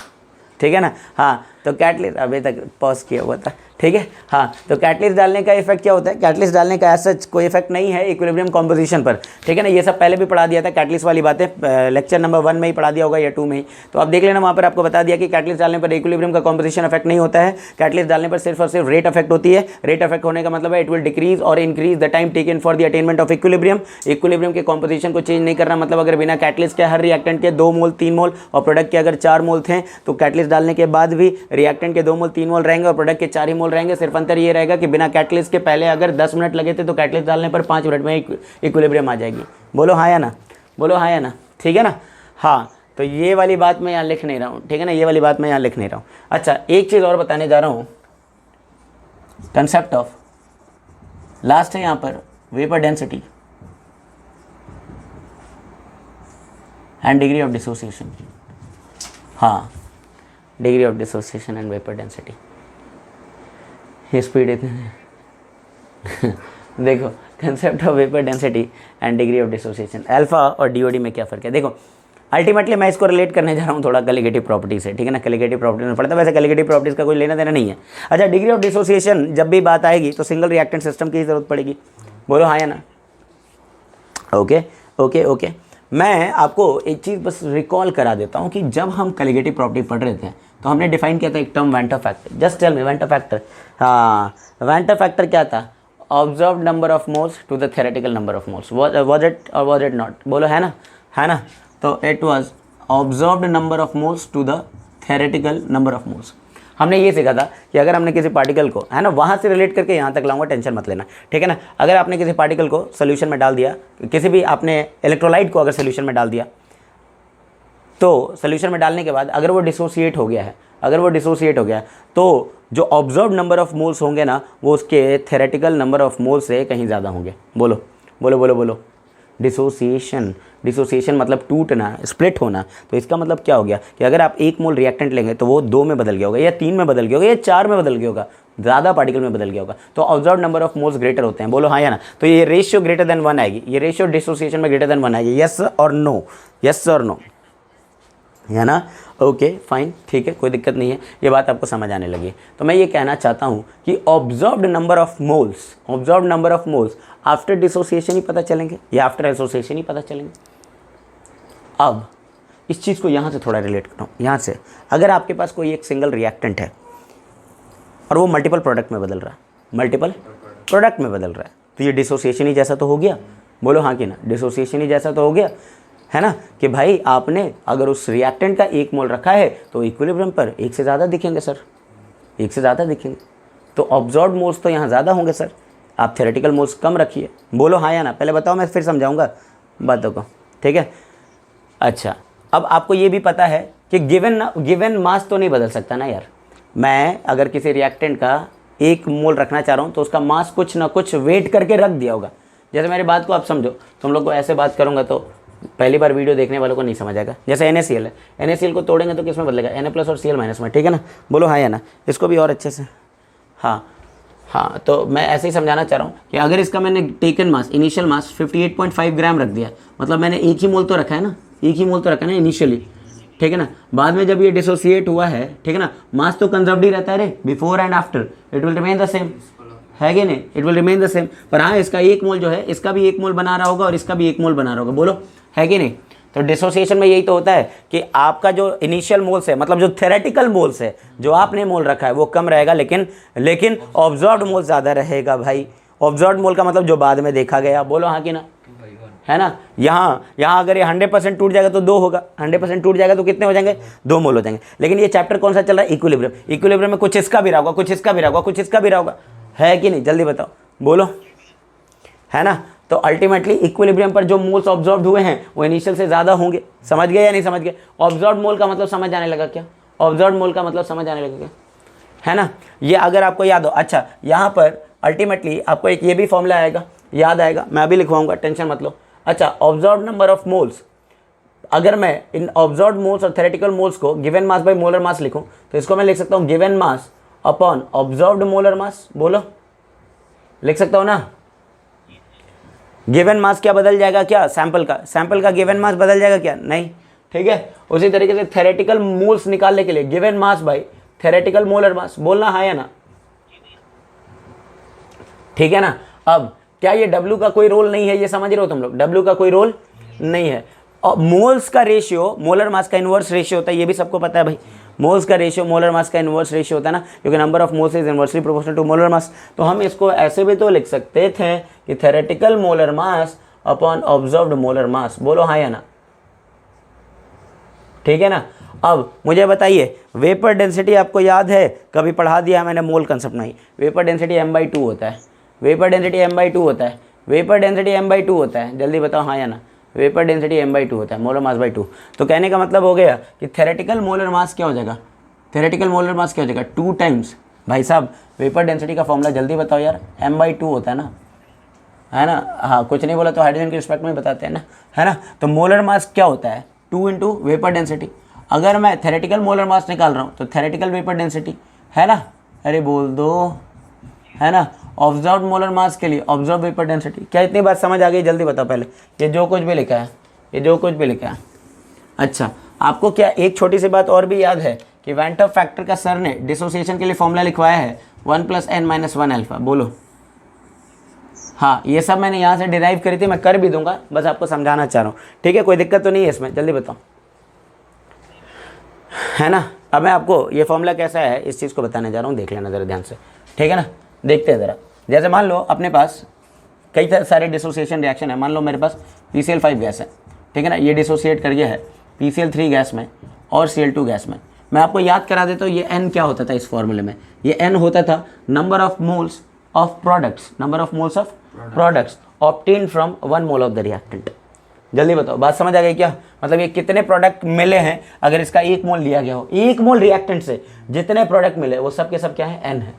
ठीक है ना। हाँ, तो कैटलिस्ट अभी तक पॉज किया हुआ था। ठीक है, हाँ, तो कैटलिस्ट डालने का इफेक्ट क्या होता है, कैटलिस्ट डालने का ऐसा कोई इफेक्ट नहीं है इक्विलिब्रियम कॉम्पोजिशन पर। ठीक है ना, ये सब पहले भी पढ़ा दिया था कैटलिस्ट वाली बातें, लेक्चर नंबर 1 में ही पढ़ा दिया होगा या 2 में ही, तो आप देख लेना, वहाँ पर आपको बता दिया कि कैटलिस्ट डालने पर इक्विलिब्रियम का कॉम्पोजिशन इफेक्ट नहीं होता है। कैटलिस्ट डालने पर सिर्फ और सिर्फ रेट इफेक्ट होती है। रेट इफेक्ट होने का मतलब है इट विल डिक्रीज और increase the time taken for the attainment of equilibrium. Equilibrium के कॉम्पोजिशन को चेंज नहीं करना, मतलब अगर बिना कैटलिस्ट के हर रिएक्टेंट के 2 मोल 3 मोल और प्रोडक्ट के अगर 4 मोल थे, तो कैटलिस्ट डालने के बाद भी रिएक्टेंट के 2 मोल 3 मोल रहेंगे और प्रोडक्ट के 4 ही मोल रहेंगे। सिर्फ अंतर ये रहेगा कि बिना कैटलिस्ट के पहले अगर 10 मिनट लगे थे तो कैटलिस्ट डालने पर 5 मिनट में इक्विलिब्रियम आ जाएगी। बोलो हाँ या ना, बोलो हाँ या ना। ठीक है ना। हाँ, तो ये वाली बात मैं यहाँ लिख नहीं रहा हूँ। ठीक है ना, ये वाली बात मैं यहाँ लिख नहीं रहा हूँ। अच्छा, एक चीज़ और बताने जा रहा हूँ, कंसेप्ट ऑफ लास्ट है यहाँ पर vapour density and degree of dissociation. हाँ, degree of dissociation and vapour density, speed इतने देखो, concept of vapour density and degree of dissociation, alpha और डीओडी में क्या फ़र्क है। देखो, अल्टीमेटली मैं इसको रिलेट करने जा रहा हूँ थोड़ा कलिगेटिव प्रॉपर्टी से। ठीक है ना, कलिगेटिव प्रॉपर्टी में पढ़ता है, वैसे कलिगेटिव प्रॉपर्टीज़ का कोई लेना देना नहीं है। अच्छा, डिग्री ऑफ डिसोसिएशन जब भी बात आएगी तो सिंगल रिएक्टेंट सिस्टम की ज़रूरत पड़ेगी। बोलो हाँ या ना। ओके ओके ओके, मैं आपको एक चीज़ बस रिकॉल करा देता हूँ कि जब हम कलिगेटिव प्रॉपर्टी पढ़ रहे थे तो हमने डिफाइन किया था एक term van't Hoff factor. Just tell me van't Hoff factor. हाँ, वेंटर फैक्टर क्या था, observed number of moles to the theoretical number of moles. Was it और वाज इट नॉट, बोलो है ना, है ना। तो it was observed number of moles to the theoretical number of moles. हमने ये सीखा था कि अगर हमने किसी पार्टिकल को, है ना, वहाँ से रिलेट करके यहाँ तक लाऊंगा, टेंशन मत लेना। ठीक है ना। अगर आपने किसी पार्टिकल को सोल्यूशन में डाल दिया, किसी भी आपने इलेक्ट्रोलाइट को अगर सोल्यूशन में डाल दिया, तो सोल्यूशन में डालने के बाद अगर वो डिसोसिएट हो गया है, अगर वो डिसोसिएट हो गया है, तो जो ऑब्जर्व्ड नंबर ऑफ मोल्स होंगे ना, वो उसके थ्योरेटिकल नंबर ऑफ मोल्स से कहीं ज़्यादा होंगे। बोलो बोलो बोलो बोलो। डिसोसिएशन, डिसोसिएशन मतलब टूटना, स्प्लिट होना। तो इसका मतलब क्या हो गया कि अगर आप 1 मोल रिएक्टेंट लेंगे तो वो 2 में बदल गया होगा, या 3 में बदल गया होगा, या 4 में बदल गया होगा, ज़्यादा पार्टिकल में बदल गया होगा। तो observed number of moles greater होते हैं। बोलो हाँ या ना। तो ये रेशियो ग्रेटर देन 1 आएगी, ये रेशियो डिसोसिएशन में ग्रेटर देन 1 आएगी। यस और नो, यस और नो, है ना। ओके फाइन, ठीक है, कोई दिक्कत नहीं है, ये बात आपको समझ आने लगी। तो मैं ये कहना चाहता हूँ कि observed number of moles, observed number of moles after dissociation ही पता चलेंगे या आफ्टर एसोसिएशन ही पता चलेंगे। अब इस चीज़ को यहाँ से थोड़ा रिलेट करो। यहाँ से अगर आपके पास कोई एक सिंगल रिएक्टेंट है और वो मल्टीपल प्रोडक्ट में बदल रहा है, मल्टीपल प्रोडक्ट में बदल रहा है, तो ये डिसोसिएशन ही जैसा तो हो गया। बोलो हाँ कि ना, डिसोसिएशन ही जैसा तो हो गया, है ना। कि भाई आपने अगर उस रिएक्टेंट का 1 मोल रखा है तो इक्विलिब्रियम पर 1 से ज़्यादा दिखेंगे सर, 1 से ज़्यादा दिखेंगे। तो ऑब्जर्व्ड मोल्स तो यहाँ ज़्यादा होंगे सर, आप थ्योरेटिकल मोल्स कम रखिए। बोलो हाँ या ना, पहले बताओ, मैं फिर समझाऊंगा बातों को। ठीक है। अच्छा, अब आपको ये भी पता है कि गिवन मास तो नहीं बदल सकता ना यार। मैं अगर किसी रिएक्टेंट का 1 मोल रखना चाह रहा हूँ तो उसका मास कुछ ना कुछ वेट करके रख दिया होगा। जैसे मेरी बात को आप समझो, तुम लोग को ऐसे बात करूँगा तो पहली बार वीडियो देखने वालों को नहीं समझ आएगा। जैसे NaCl है, NaCl को तोड़ेंगे तो किस में बदलेगा, Na+ और Cl- में। ठीक है ना। बोलो हाँ या ना। इसको भी और अच्छे से, हाँ हाँ, तो मैं ऐसे ही समझाना चाह रहा हूँ कि अगर इसका मैंने टेकन मास, इनिशियल मास 58.5 ग्राम रख दिया, मतलब मैंने 1 ही मोल तो रखा है ना, 1 ही मोल तो रखा है ना इनिशियली। ठीक है ना। बाद में जब ये डिसोसिएट हुआ है, ठीक है ना, मास तो कंजर्व्ड ही रहता है रे, before and after it will remain the same, है कि नहीं, it will remain the same. पर हाँ, इसका 1 मोल जो है, इसका भी 1 मोल बना रहा होगा और इसका भी 1 मोल बना रहा होगा। बोलो है कि नहीं। तो डिसोसिएशन में यही तो होता है कि आपका जो इनिशियल मोल्स है, मतलब जो थेरेटिकल मोल्स है, जो आपने मोल रखा है वो कम रहेगा, लेकिन ऑब्जर्व्ड मोल ज़्यादा रहेगा भाई। ऑब्जर्व्ड मोल का मतलब जो बाद में देखा गया, बोलो हाँ कि ना, है ना। यहाँ अगर ये 100% टूट जाएगा तो 2 होगा, 100% टूट जाएगा तो कितने हो जाएंगे, 2 मोल हो जाएंगे। लेकिन ये चैप्टर कौन सा चल रहा है, इक्विलिब्रियम। इक्विलिब्रियम में कुछ इसका भी रहा होगा, कुछ इसका भी रहा होगा, कुछ इसका भी रहा होगा, है कि नहीं, जल्दी बताओ, बोलो, है ना। तो अल्टीमेटली इक्विलिब्रियम पर जो मोल्स ऑब्जर्व्ड हुए हैं वो इनिशियल से ज़्यादा होंगे। समझ गए या नहीं समझ गए। ऑब्जर्व्ड मोल का मतलब समझ आने लगा क्या, ऑब्जर्व्ड मोल का मतलब समझ आने लगा क्या, है ना। ये अगर आपको याद हो, अच्छा यहाँ पर अल्टीमेटली आपको एक ये भी फॉर्मूला आएगा, याद आएगा, मैं अभी लिखवाऊंगा, टेंशन मत लो। अच्छा, ऑब्जर्व्ड नंबर ऑफ मोल्स, अगर मैं इन ऑब्जर्व्ड मोल्स और थेरेटिकल मोल्स को given mass by molar mass लिखूं तो इसको मैं लिख सकता हूं given mass upon observed molar मास। बोलो, लिख सकता हूं ना। गिवन मास क्या बदल जाएगा, क्या सैंपल का गिवन मास बदल जाएगा क्या, नहीं, ठीक है। उसी तरीके से थेरेटिकल मोल्स निकालने के लिए given mass by theoretical molar mass, बोलना हाँ या ना, ठीक है ना। अब क्या ये W का कोई रोल नहीं है, ये समझ रहे हो तुम लोग, W का कोई रोल नहीं है। और मोल्स का रेशियो मोलर मास का इनवर्स रेशियो होता है, ये भी सबको पता है भाई। मोल्स का रेशियो मोलर मास का इनवर्स रेशियो होता है ना, क्योंकि number of moles is inversely proportional to molar mass. तो हम इसको ऐसे भी तो लिख सकते थे कि theoretical molar mass upon observed molar मास, बोलो हाँ या ना, ठीक है ना। अब मुझे बताइए, वेपर डेंसिटी आपको याद है, कभी पढ़ा दिया मैंने, मोल कंसेप्ट नहीं। वेपर डेंसिटी m/2 होता है, वेपर डेंसिटी m/2 होता है, वेपर डेंसिटी m/2 होता है, जल्दी बताओ हाँ या ना। वेपर डेंसिटी m/2 होता है, मोलर मास बाई 2। तो कहने का मतलब हो गया कि थेरेटिकल मोलर मास क्या हो जाएगा, थेरेटिकल मोलर मास क्या हो जाएगा, 2 टाइम्स। भाई साहब वेपर डेंसिटी का फॉर्मूला जल्दी बताओ यार, m/2 होता है ना, है ना। हाँ, कुछ नहीं बोला तो हाइड्रोजन के रिस्पेक्ट में बताते हैं ना, है ना। तो मोलर मास क्या होता है, 2 इंटू वेपर डेंसिटी। अगर मैं थेरेटिकल मोलर मास निकाल रहा हूँ तो थेरेटिकल वेपर डेंसिटी, है ना, अरे बोल दो, है ना। ऑब्जर्व्ड मोलर मास के लिए ऑब्जर्व वेपर डेंसिटी। क्या इतनी बात समझ आ गई, जल्दी बताओ पहले। ये जो कुछ भी लिखा है, ये जो कुछ भी लिखा है। अच्छा, आपको क्या एक छोटी सी बात और भी याद है कि वेंट ऑफ फैक्टर का सर ने डिसोसिएशन के लिए फॉर्मूला लिखवाया है 1 + n - 1 अल्फा, बोलो। हाँ, ये सब मैंने यहाँ से डिराइव करी थी, मैं कर भी दूंगा, बस आपको समझाना चाह रहा हूँ, ठीक है। कोई दिक्कत तो नहीं है इसमें, जल्दी बताओ, है ना। अब मैं आपको ये फॉर्मूला कैसा है इस चीज़ को बताने जा रहा हूँ, देख लेना ज़रा ध्यान से, ठीक है ना। देखते हैं ज़रा। जैसे मान लो अपने पास कई सारे डिसोसिएशन रिएक्शन है। मान लो मेरे पास PCl5 गैस है, ठीक है ना, ये डिसोसिएट कर गया है PCl3 गैस में और Cl2 गैस में। मैं आपको याद करा देता हूँ, ये N क्या होता था इस फॉर्मूले में, ये N होता था number of moles of products, number of moles of products obtain from 1 mole of the reactant. जल्दी बताओ, बात समझ आ गई क्या, मतलब ये कितने प्रोडक्ट मिले हैं, अगर इसका 1 मोल लिया गया हो, 1 मोल रिएक्टेंट से जितने प्रोडक्ट मिले वो सब के सब क्या है, N है।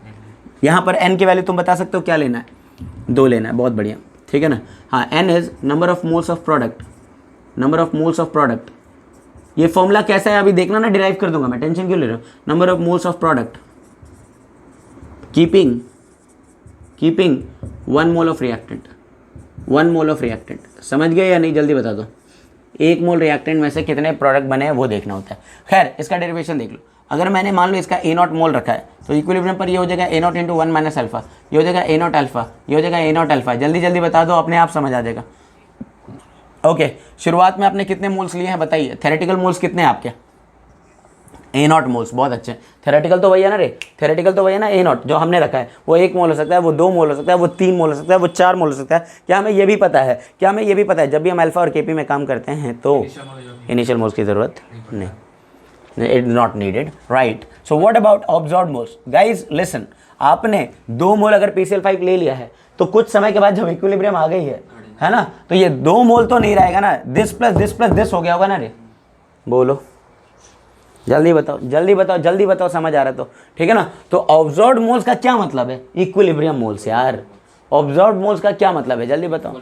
यहाँ पर N की वैल्यू तुम बता सकते हो क्या लेना है, 2 लेना है, बहुत बढ़िया, ठीक है ना। हाँ, N is number of moles of product, number of moles of product. ये फॉर्मूला कैसा है अभी देखना ना, डिराइव कर दूंगा मैं, टेंशन क्यों ले रहे हो। Number of moles of product keeping 1 mole of reactant, 1 mole of reactant. समझ गए या नहीं, जल्दी बता दो। 1 मोल रिएक्टेंट में से कितने प्रोडक्ट बने हैं वो देखना होता है। खैर, इसका डेरिवेशन देख लो। अगर मैंने मान लो इसका A0 मोल रखा है तो इक्विलिब्रियम पर ये हो जाएगा A0 × 1 - अल्फा, ये हो जाएगा A0 अल्फा, ये हो जाएगा A0 अल्फा। जल्दी जल्दी बता दो, अपने आप समझ आ जाएगा। ओके, शुरुआत में आपने कितने मोल्स लिए हैं बताइए, थेरेटिकल मोल्स कितने हैं आपके, A0 मोल्स, बहुत अच्छे। थेरेटिकल तो वही है ना रे, थेरेटिकल तो वही है ना A0 जो हमने रखा है, वो 1 मोल हो सकता है, वो 2 मोल हो सकता है, वो 3 मोल हो सकता है, वो 4 मोल हो सकता है। क्या हमें ये भी पता है, क्या हमें ये भी पता है जब भी हम अल्फा और केपी में काम करते हैं तो इनिशियल मोल्स की ज़रूरत नहीं, it not needed, right. So what about observed moles, guys listen. आपने 2 मोल अगर PCl5 ले लिया है तो कुछ समय के बाद जब इक्विलिब्रियम आ गई है ना, तो ये 2 मोल तो नहीं रहेगा ना, this plus this plus this हो गया होगा ना रे, बोलो जल्दी बताओ, जल्दी बताओ, जल्दी बताओ, समझ आ रहा है तो, ठीक है ना। तो ऑब्जर्व्ड मोल्स का क्या मतलब है, इक्विलिब्रियम मोल्स यार। ऑब्जर्व्ड मोल्स का क्या मतलब है, जल्दी बताओ,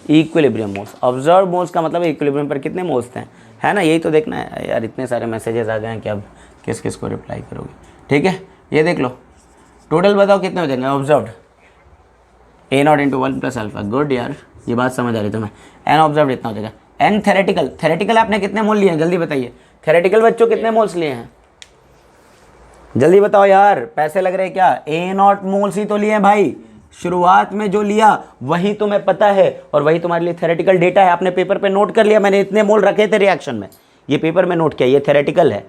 इक्विलिब्रियम मोल्स। ऑब्जर्व्ड मोल्स का मतलब इक्विलिब्रियम पर कितने मोल्स थे, है ना, यही तो देखना है यार। इतने सारे मैसेजेस आ गए हैं कि अब किस किस को रिप्लाई करोगे, ठीक है। ये देख लो, टोटल बताओ कितने हो जाएंगे ऑब्जर्व्ड, A0 × 1 + अल्फा। गुड यार, ये बात समझ आ रही तुम्हें। N ऑब्जर्व्ड इतना हो जाएगा। N थेरेटिकल, थेरेटिकल आपने कितने मोल लिए हैं जल्दी बताइए, थेरेटिकल बच्चों कितने मोल्स लिए हैं, जल्दी बताओ यार, पैसे लग रहे हैं क्या, A0 मोल्स ही तो लिए हैं भाई, शुरुआत में जो लिया वही तुम्हें पता है और वही तुम्हारे लिए थेरेटिकल डेटा है। आपने पेपर पे नोट कर लिया, मैंने इतने मोल रखे थे रिएक्शन में, ये पेपर में नोट किया, ये थेरेटिकल है।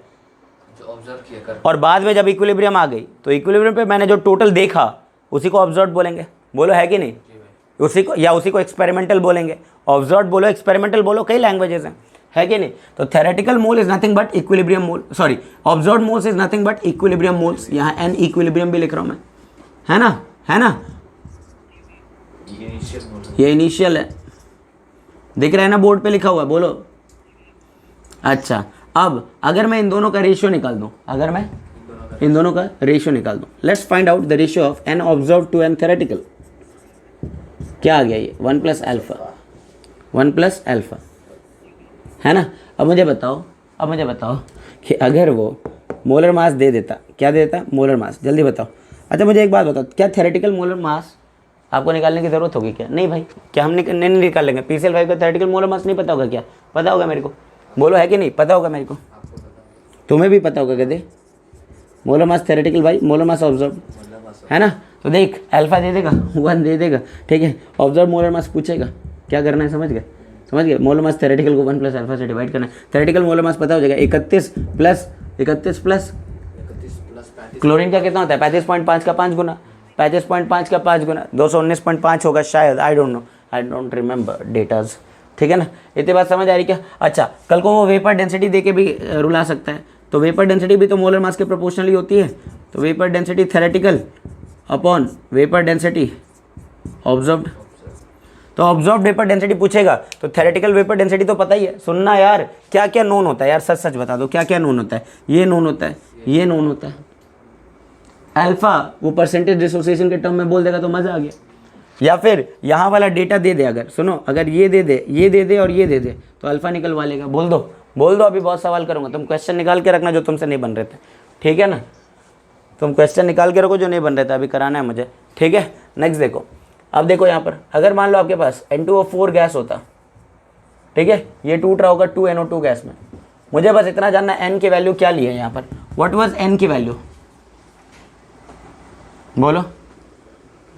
जो ऑब्जर्व किया कर, और बाद में जब इक्विलिब्रियम आ गई तो इक्विलिब्रियम पे मैंने जो टोटल देखा उसी को ऑब्जर्व बोलेंगे। बोलो है कि नहीं? उसी को, या उसी को एक्सपेरिमेंटल बोलेंगे। ऑब्जर्व बोलो, एक्सपेरिमेंटल बोलो, कई लैंग्वेजेस हैं, है कि नहीं? तो theoretical mole is nothing but equilibrium mole, sorry observe moles is nothing but equilibrium moles. यहाँ एन इक्विलिब्रियम भी लिख रहा हूँ मैं, है ना, है ना? ये इनिशियल है, दिख रहा है ना, बोर्ड पे लिखा हुआ है, बोलो। अच्छा, अब अगर मैं इन दोनों का रेशियो निकाल दूं, अगर मैं इन दोनों का रेशियो निकाल दूं, let's find out the ratio of N observed to N theoretical. क्या आ गया ये? 1 प्लस अल्फा, 1 प्लस अल्फा, है ना? अब मुझे बताओ कि अगर वो मोलर मास दे देता, क्या दे देता? मोलर मास, जल्दी बताओ। अच्छा मुझे एक बात बताओ, क्या थेरेटिकल मोलर मास आपको निकालने की ज़रूरत होगी क्या? नहीं भाई, क्या हम नहीं निकाल लेंगे? PCl5 का थेरेटिकल मोलर मास नहीं पता होगा क्या? पता होगा मेरे को, बोलो है कि नहीं? पता होगा मेरे को, तुम्हें भी पता होगा कहते मोलर मास थेरेटिकल भाई, मोलर मास ऑब्जर्व, है ना? तो देख अल्फा दे देगा, 1 दे देगा, ठीक है। ऑब्जर्व मोलर मास पूछेगा, क्या करना है, समझ गए? समझ गए? मोलर मास थेरेटिकल को 1 प्लस अल्फा से डिवाइड करना है। थेरेटिकल मोलर मास पता हो जाएगा, 31 प्लस क्लोरीन का कितना होता है? 35.5 का 5 गुना, 35.5 का 5 गुना 219.5 होगा शायद, I don't know, I don't remember datas, ठीक है ना? इतनी बात समझ आ रही क्या? अच्छा, कल को वो वेपर डेंसिटी दे के भी रुला सकता है, तो वेपर डेंसिटी भी तो मोलर मास के प्रोपोर्शनली होती है। तो vapour density theoretical upon vapour density observed, तो ऑब्जर्व्ड वेपर डेंसिटी पूछेगा तो थेरेटिकल वेपर डेंसिटी तो पता ही है। सुनना यार, क्या क्या नोन होता है यार, सच सच बता दो, क्या क्या नोन होता है? ये नोन होता है, ये नोन होता है। अल्फा वो परसेंटेज डिसोसिएशन के टर्म में बोल देगा तो मज़ा आ गया। या फिर यहाँ वाला डेटा दे दे, अगर सुनो, अगर ये दे दे, ये दे दे और ये दे दे तो अल्फा निकलवा लेगा। बोल दो, बोल दो, अभी बहुत सवाल करूँगा, तुम क्वेश्चन निकाल के रखना जो तुमसे नहीं बन रहे थे, ठीक है ना? तुम क्वेश्चन निकाल के रखो जो नहीं बन रहे थे, अभी कराना है मुझे, ठीक है? नेक्स्ट देखो, अब देखो यहाँ पर, अगर मान लो आपके पास N2O4 गैस होता, ठीक है, ये टूट रहा होगा 2NO2 गैस में, मुझे बस इतना जानना है N की वैल्यू क्या ली है यहाँ पर। व्हाट वाज N की वैल्यू? बोलो,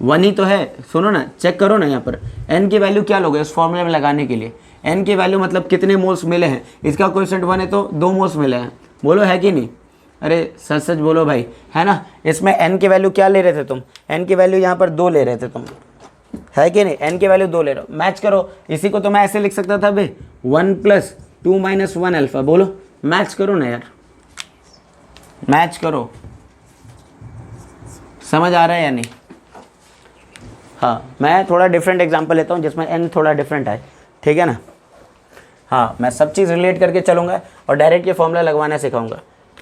1 ही तो है। सुनो ना, चेक करो ना यहाँ पर, N की वैल्यू क्या लोगे उस फॉर्मूले में लगाने के लिए? N की वैल्यू मतलब कितने मोल्स मिले हैं, इसका कोएफिशिएंट 1 है तो 2 मोल्स मिले हैं। बोलो है कि नहीं? अरे सच सच बोलो भाई, है ना? इसमें N की वैल्यू क्या ले रहे थे तुम? N की वैल्यू यहाँ पर 2 ले रहे थे तुम, है कि नहीं? N की वैल्यू 2 ले रहे हो, मैच करो। इसी को तो मैं ऐसे लिख सकता था भाई, 1 प्लस 2 माइनस 1 अल्फा। बोलो, मैच करो ना यार, मैच करो, समझ आ रहा है या नहीं? हाँ, मैं थोड़ा डिफरेंट एग्जांपल लेता हूँ जिसमें N थोड़ा डिफरेंट है, ठीक है ना? हाँ, मैं सब चीज़ रिलेट करके चलूँगा और डायरेक्ट ये फॉर्मूला लगवाना सिखाऊंगा,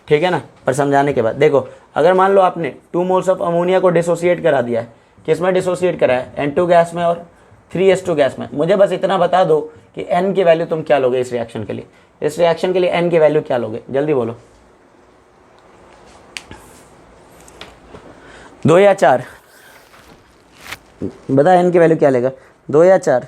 ठीक है ना? पर समझाने के बाद देखो, अगर मान लो आपने 2 मोल्स ऑफ अमोनिया को डिसोसिएट करा दिया है, किसमें डिसोसिएट करा है? N2 गैस में और 3H2 गैस में। मुझे बस इतना बता दो कि N की वैल्यू तुम क्या लोगे इस रिएक्शन के लिए? इस रिएक्शन के लिए N की वैल्यू क्या लोगे? जल्दी बोलो, 2 या 4? बता, N की वैल्यू क्या लेगा, 2 या 4?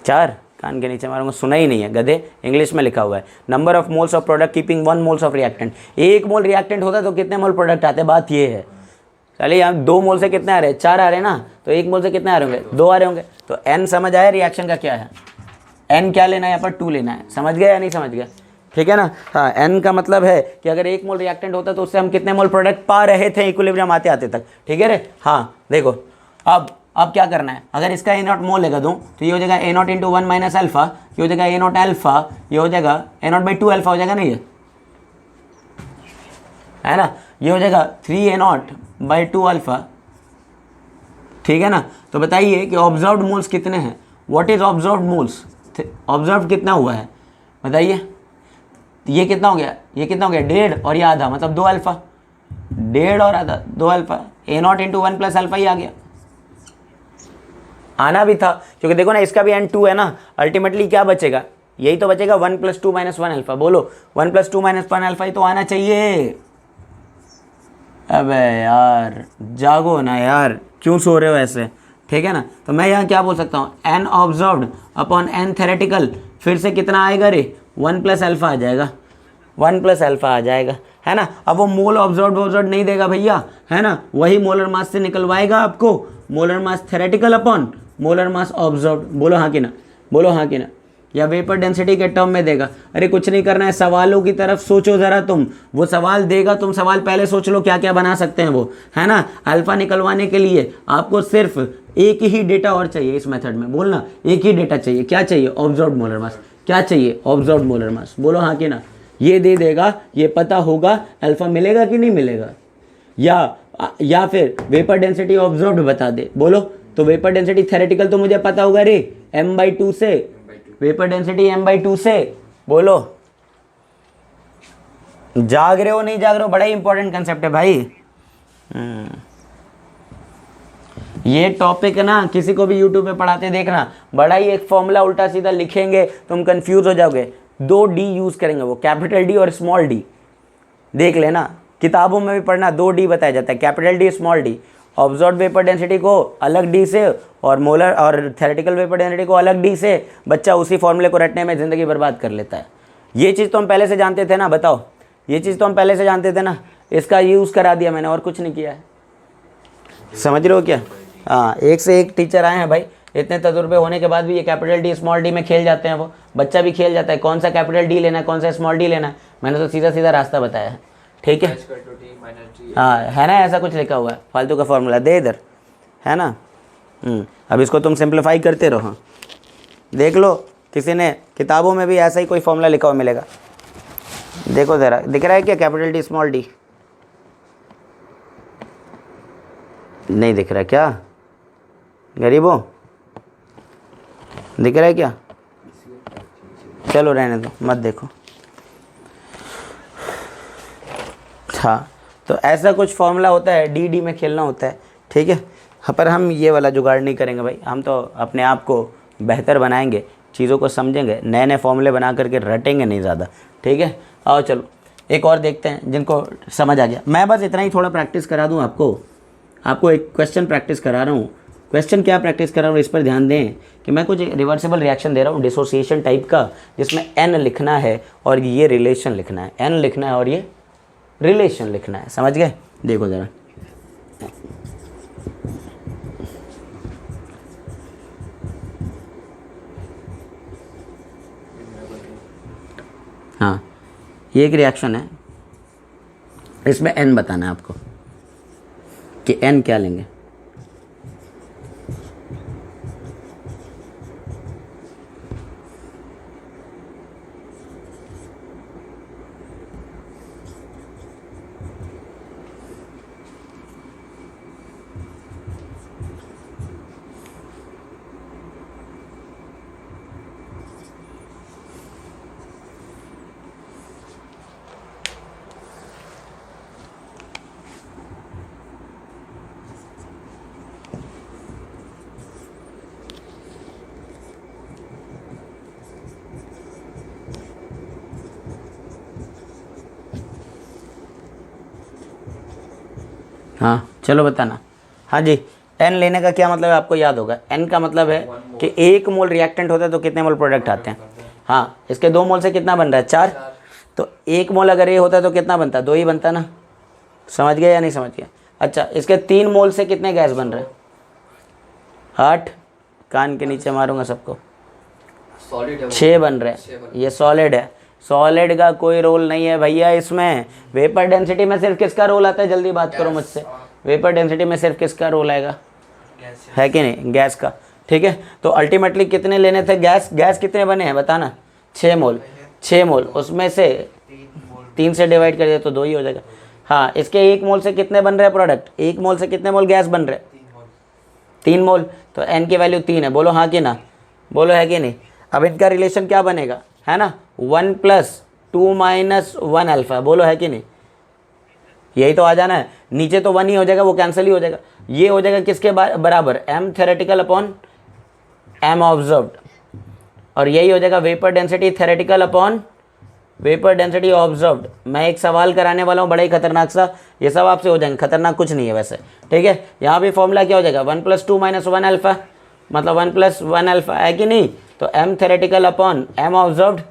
4? कान के नीचे मारूंगा, सुना ही नहीं है गधे, इंग्लिश में लिखा हुआ है। Number of moles of product keeping 1 moles of reactant. 1 mole reactant होता तो कितने मोल प्रोडक्ट आते? बात ये है। चलिए, यहाँ 2 मोल से कितने आ रहे हैं? 4 आ रहे हैं ना, तो 1 मोल से कितने आ रहे होंगे? 2 आ रहे होंगे। तो N समझ आया रिएक्शन का क्या है? N क्या लेना है यहाँ पर? 2 लेना है। समझ गया या नहीं समझ गया? ठीक है ना? हाँ, N का मतलब है कि अगर 1 मोल रिएक्टेंट होता तो उससे हम कितने मोल प्रोडक्ट पा रहे थे इक्विलिब्रियम आते आते तक, ठीक है रे? हाँ देखो, अब क्या करना है, अगर इसका A0 मोल लेगा दूँ तो ये हो जाएगा A0 इंटू 1 माइनस अल्फा, ये हो जाएगा A0 अल्फा, ये हो जाएगा A0/2 अल्फा हो जाएगा, नहीं ये है ना? ये हो जाएगा 3A0/2 अल्फा, ठीक है ना? तो बताइए कि ऑब्जर्व्ड मोल्स कितने हैं? What is observed moles? Observe कितना हुआ है बताइए? ये कितना हो गया? ये कितना हो गया? 1.5 और ये आधा, मतलब 2 अल्फा। 1.5 और आधा 2 alpha, A0 into 1 plus alpha ही आ गया। आना भी था, क्योंकि देखो ना, इसका भी N2 है ना, अल्टीमेटली क्या बचेगा? यही तो बचेगा, 1 + 2 - 1 अल्फा। बोलो, 1 + 2 - 1 अल्फा ही तो आना चाहिए। अबे यार जागो ना यार, क्यों सो रहे हो ऐसे? ठीक है ना? तो मैं यहाँ क्या बोल सकता हूँ, N observed upon N theoretical, फिर से कितना आएगा रे? 1 + अल्फा आ जाएगा, 1 + अल्फा आ जाएगा। है ना। अब वो मोल ऑब्जर्व नहीं देगा भैया, है ना, वही मोलर मास से निकलवाएगा आपको molar mass theoretical upon molar mass observe. बोलो हाँ कि ना, बोलो हाँ कि ना। या वेपर डेंसिटी के टर्म में देगा। अरे कुछ नहीं करना है, सवालों की तरफ सोचो ज़रा तुम, वो सवाल देगा, तुम सवाल पहले सोच लो क्या क्या बना सकते हैं वो, है ना। अल्फा निकलवाने के लिए आपको सिर्फ एक ही डेटा और चाहिए इस मेथड में, बोलना एक ही डेटा चाहिए। क्या चाहिए? ऑब्जर्व्ड मोलर मास। क्या चाहिए? ऑब्जर्व्ड मोलर मास। बोलो हाँ कि ना। ये दे देगा, ये पता होगा अल्फा मिलेगा कि नहीं मिलेगा, या फिर वेपर डेंसिटी ऑब्जर्व्ड बता दे। बोलो, तो वेपर डेंसिटी थेरेटिकल तो मुझे पता होगा रे, m/2 से, वेपर डेंसिटी m/2 से। बोलो, जाग रहे हो नहीं जाग रहे हो? बड़ा ही इंपॉर्टेंट कंसेप्ट है भाई। ये टॉपिक ना किसी को भी यूट्यूब पे पढ़ाते देखना, बड़ा ही एक फॉर्मूला उल्टा सीधा लिखेंगे, तुम कंफ्यूज हो जाओगे। 2 D यूज करेंगे वो, कैपिटल डी और स्मॉल डी। देख लेना, किताबों में भी पढ़ना 2 D बताया जाता है, capital D small D. Observed vapour density को अलग डी से और मोलर और थेरेटिकल वेपर डेंसिटी को अलग डी से। बच्चा उसी फॉर्मूले को रटने में ज़िंदगी बर्बाद कर लेता है। ये चीज़ तो हम पहले से जानते थे ना, बताओ, ये चीज़ तो हम पहले से जानते थे ना, इसका यूज़ करा दिया मैंने और कुछ नहीं किया है। समझ रहे हो क्या? हाँ, एक से एक टीचर आए हैं भाई, इतने तजुर्बे होने के बाद भी ये कैपिटल डी स्मॉल डी में खेल जाते हैं। वो बच्चा भी खेल जाता है, कौन सा कैपिटल डी लेना है, कौन सा स्मॉल डी लेना है। मैंने तो सीधा सीधा रास्ता बताया है, ठीक है। हाँ, है ना, ऐसा कुछ लिखा हुआ है, फालतू का फॉर्मूला दे इधर, है ना। अब इसको तुम सिंप्लीफाई करते रहो, देख लो किसी ने किताबों में भी ऐसा ही कोई फॉर्मूला लिखा हुआ मिलेगा। देखो ज़रा, दिख रहा है क्या कैपिटल डी स्मॉल डी? नहीं दिख रहा क्या गरीबों? दिख रहा है क्या? चलो रहने दो, मत देखो। हाँ, तो ऐसा कुछ फॉर्मूला होता है, डी में खेलना होता है, ठीक है। हाँ, पर हम ये वाला जुगाड़ नहीं करेंगे भाई, हम तो अपने आप को बेहतर बनाएंगे, चीज़ों को समझेंगे, नए नए फॉर्मूले बना करके रटेंगे नहीं ज़्यादा, ठीक है। आओ चलो एक और देखते हैं जिनको समझ आ गया। मैं बस इतना ही थोड़ा प्रैक्टिस करा दूँ आपको एक क्वेश्चन प्रैक्टिस करा रहा हूँ। क्वेश्चन क्या प्रैक्टिस कर रहा हूँ इस पर ध्यान दें कि मैं कुछ रिवर्सिबल रिएक्शन दे रहा हूँ डिसोसिएशन टाइप का, जिसमें एन लिखना है और ये रिलेशन लिखना है, एन लिखना है और ये रिलेशन लिखना है। समझ गए? देखो ज़रा, हाँ, ये एक रिएक्शन है, इसमें एन बताना है आपको कि एन क्या लेंगे। हाँ चलो बताना। हाँ जी, एन लेने का क्या मतलब है आपको याद होगा। एन का मतलब है कि 1 मोल रिएक्टेंट होता है तो कितने मोल प्रोडक्ट आते हैं। हाँ, इसके 2 मोल से कितना बन रहा है? 4। तो 1 मोल अगर ये होता है तो कितना बनता है? 2 ही बनता ना। समझ गए या नहीं समझ गए? अच्छा, इसके 3 मोल से कितने गैस बन रहे हैं? 8। कान के नीचे मारूंगा सबको। 6 बन रहे हैं। ये सॉलिड है। सॉलिड का कोई रोल नहीं है भैया इसमें। वेपर डेंसिटी में सिर्फ किसका रोल आता है? जल्दी बात करो मुझसे। वेपर डेंसिटी में सिर्फ किसका रोल आएगा? है कि नहीं? गैस का। ठीक है, तो अल्टीमेटली कितने लेने थे गैस? गैस कितने बने हैं बताना? 6 मोल। 6 मोल, उसमें से 3 से डिवाइड कर दिया तो 2 ही हो जाएगा। हाँ, इसके 1 मोल से कितने बन रहे हैं प्रोडक्ट? 1 मोल से कितने मोल गैस बन रहे हैं? 3 मोल। तो एन की वैल्यू 3 है। बोलो हाँ कि ना? बोलो है कि नहीं? अब इनका रिलेशन क्या बनेगा, है ना? 1 + 2 - 1 अल्फा। बोलो है कि नहीं? यही तो आ जाना है। नीचे तो 1 ही हो जाएगा, वो कैंसिल ही हो जाएगा। ये हो जाएगा किसके बराबर? m theoretical upon m observed. और यही हो जाएगा vapour density theoretical upon vapour density observed. मैं एक सवाल कराने वाला हूँ बड़ा ही खतरनाक सा, ये सब आपसे हो जाएंगे। खतरनाक कुछ नहीं है वैसे, ठीक है। यहाँ भी फॉर्मूला क्या हो जाएगा? 1 + 2 - 1 अल्फा, मतलब 1 + 1 अल्फा है कि नहीं? तो m theoretical upon m observed,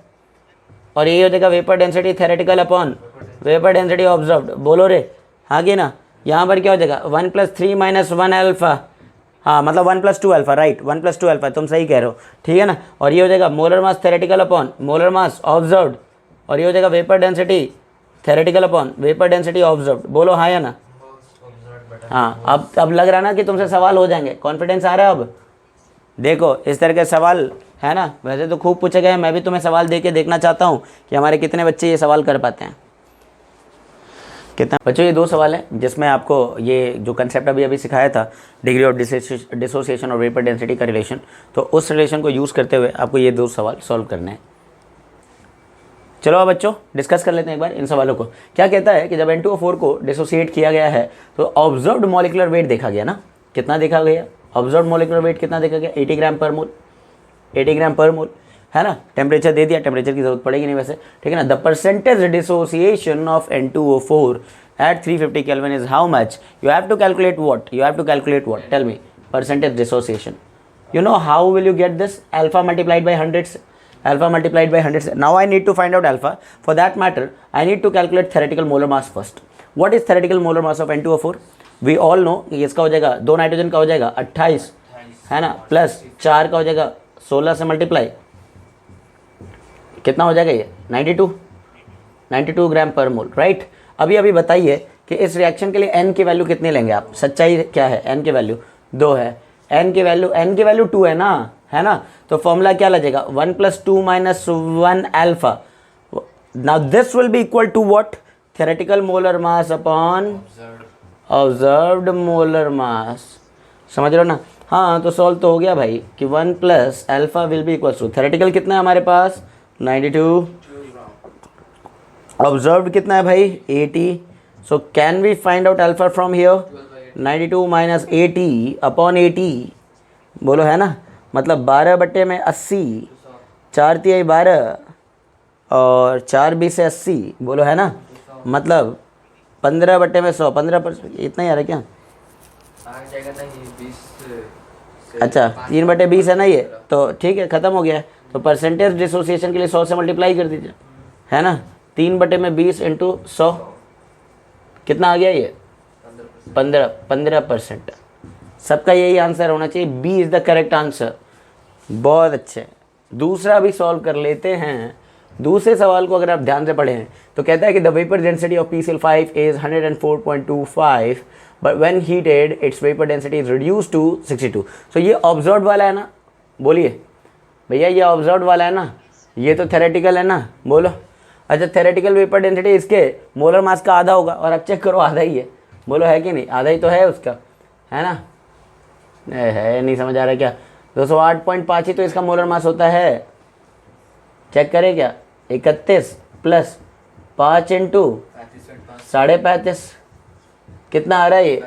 और यही हो जाएगा vapour density theoretical upon vapour density observed, बोलो रे, हाँ कि ना। यहाँ पर क्या हो जाएगा 1 + 3 - 1 अल्फा, हाँ मतलब 1 + 2 अल्फा, राइट 1 + 2 अल्फा, तुम सही कह रहे हो, ठीक है ना। और ये हो जाएगा molar mass theoretical upon molar mass observed, और ये हो जाएगा vapour density theoretical upon vapour density observed, बोलो हाँ या ना। हाँ अब लग रहा है ना कि तुमसे सवाल हो जाएंगे, कॉन्फिडेंस आ रहा है अब। देखो इस तरह के सवाल है ना, वैसे तो खूब पूछे गए हैं, मैं भी तुम्हें सवाल दे के देखना चाहता हूँ कि हमारे कितने बच्चे ये सवाल कर पाते हैं। कितना बच्चों, ये 2 सवाल हैं जिसमें आपको ये जो कंसेप्ट अभी सिखाया था, डिग्री ऑफ डिसोसिएशन और वेपर डेंसिटी का रिलेशन, तो उस रिलेशन को यूज़ करते हुए आपको ये 2 सवाल सॉल्व करने हैं। चलो अब बच्चों डिस्कस कर लेते हैं एक बार इन सवालों को। क्या कहता है कि जब N2O4 को डिसोसिएट किया गया है तो ऑब्जर्व्ड मॉलिक्यूलर वेट देखा गया ना, कितना देखा गया, ऑब्जर्व्ड मॉलिक्यूलर वेट कितना देखा गया, 80 ग्राम पर मोल, 80 ग्राम पर मोल, है ना। टेम्परेचर दे दिया, टेम्परेचर की जरूरत पड़ेगी नहीं वैसे, ठीक है ना। The percentage dissociation of N2O4 at 350 Kelvin is how much? You have to calculate what? You have to calculate what? Tell me. Percentage dissociation. You know how will you get this? Alpha multiplied by hundreds. Alpha multiplied by hundreds. Now I need to find out alpha. For that matter, I need to calculate theoretical molar mass first. What is theoretical molar mass of N2O4? We all know कि इसका हो जाएगा 2 nitrogen का हो जाएगा 28, है ना, plus 4 का हो जाएगा 16 से मल्टीप्लाई, कितना हो जाएगा ये 92 ग्राम पर मोल, राइट। अभी बताइए कि इस रिएक्शन के लिए n की वैल्यू कितनी लेंगे आप, सच्चाई क्या है, n की वैल्यू 2 है, n की वैल्यू 2 है ना, है ना। तो फॉर्मूला क्या लगेगा 1 + 2 - 1 alpha. Now this will be equal to what, theoretical molar mass upon observed molar mass, समझ रहे हो ना। हाँ तो सॉल्व तो हो गया भाई कि 1 + alpha will be equal to theoretical कितना है हमारे पास 92, ऑब्जर्व्ड कितना है भाई 80। So can we find out alpha from here 92 - 80 upon 80, बोलो है ना, मतलब 12/80, 4 × 12 और 4 × 20 = 80, बोलो है ना, मतलब 15/100, 15%, इतना ही आ रहा है क्या, अच्छा 3/20 है ना ये, तो ठीक है ख़त्म हो गया है। तो परसेंटेज डिसोसिएशन के लिए 100 से मल्टीप्लाई कर दीजिए, है ना, 3/20 × 100 कितना आ गया ये 15%। सबका यही आंसर होना चाहिए, B is the correct answer. बहुत अच्छे, दूसरा भी सॉल्व कर लेते हैं। दूसरे सवाल को अगर आप ध्यान से पढ़ें तो कहता है कि the vapour density of PCl5 is 104.25 but when heated its vapour density is reduce to 62। So ये ऑब्जर्व्ड वाला है ना, बोलिए भैया ये ऑब्जर्व्ड वाला है ना, ये तो थ्योरेटिकल है ना, बोलो। अच्छा थ्योरेटिकल वेपर डेंसिटी इसके मोलर मास का आधा होगा, और अब चेक करो आधा ही है, बोलो है कि नहीं, आधा ही तो है उसका, है ना, है नहीं समझ आ रहा है क्या, 208.5 ही तो इसका मोलर मास होता है। चेक करें क्या, 31 + 5 × 35.5 कितना आ रहा है ये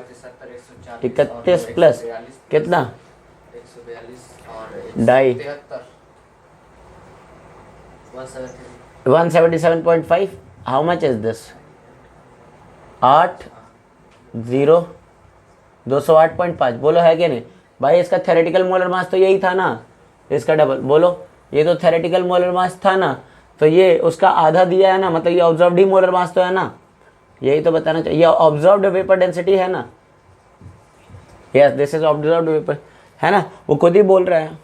31 प्लस कितना 2.5 177.5। हाउ मच इज दिस 208.5, बोलो है कि नहीं भाई। इसका थ्योरेटिकल मोलर मास तो यही था ना, इसका डबल, बोलो ये तो थ्योरेटिकल मोलर मास था ना, तो ये उसका आधा दिया है ना, मतलब ये ऑब्जर्व्ड ही मोलर मास तो है ना, यही तो बताना चाहिए। ये ऑब्जर्व्ड वेपर डेंसिटी है ना, yes this is observed vapour, है ना, वो खुद ही बोल रहा है,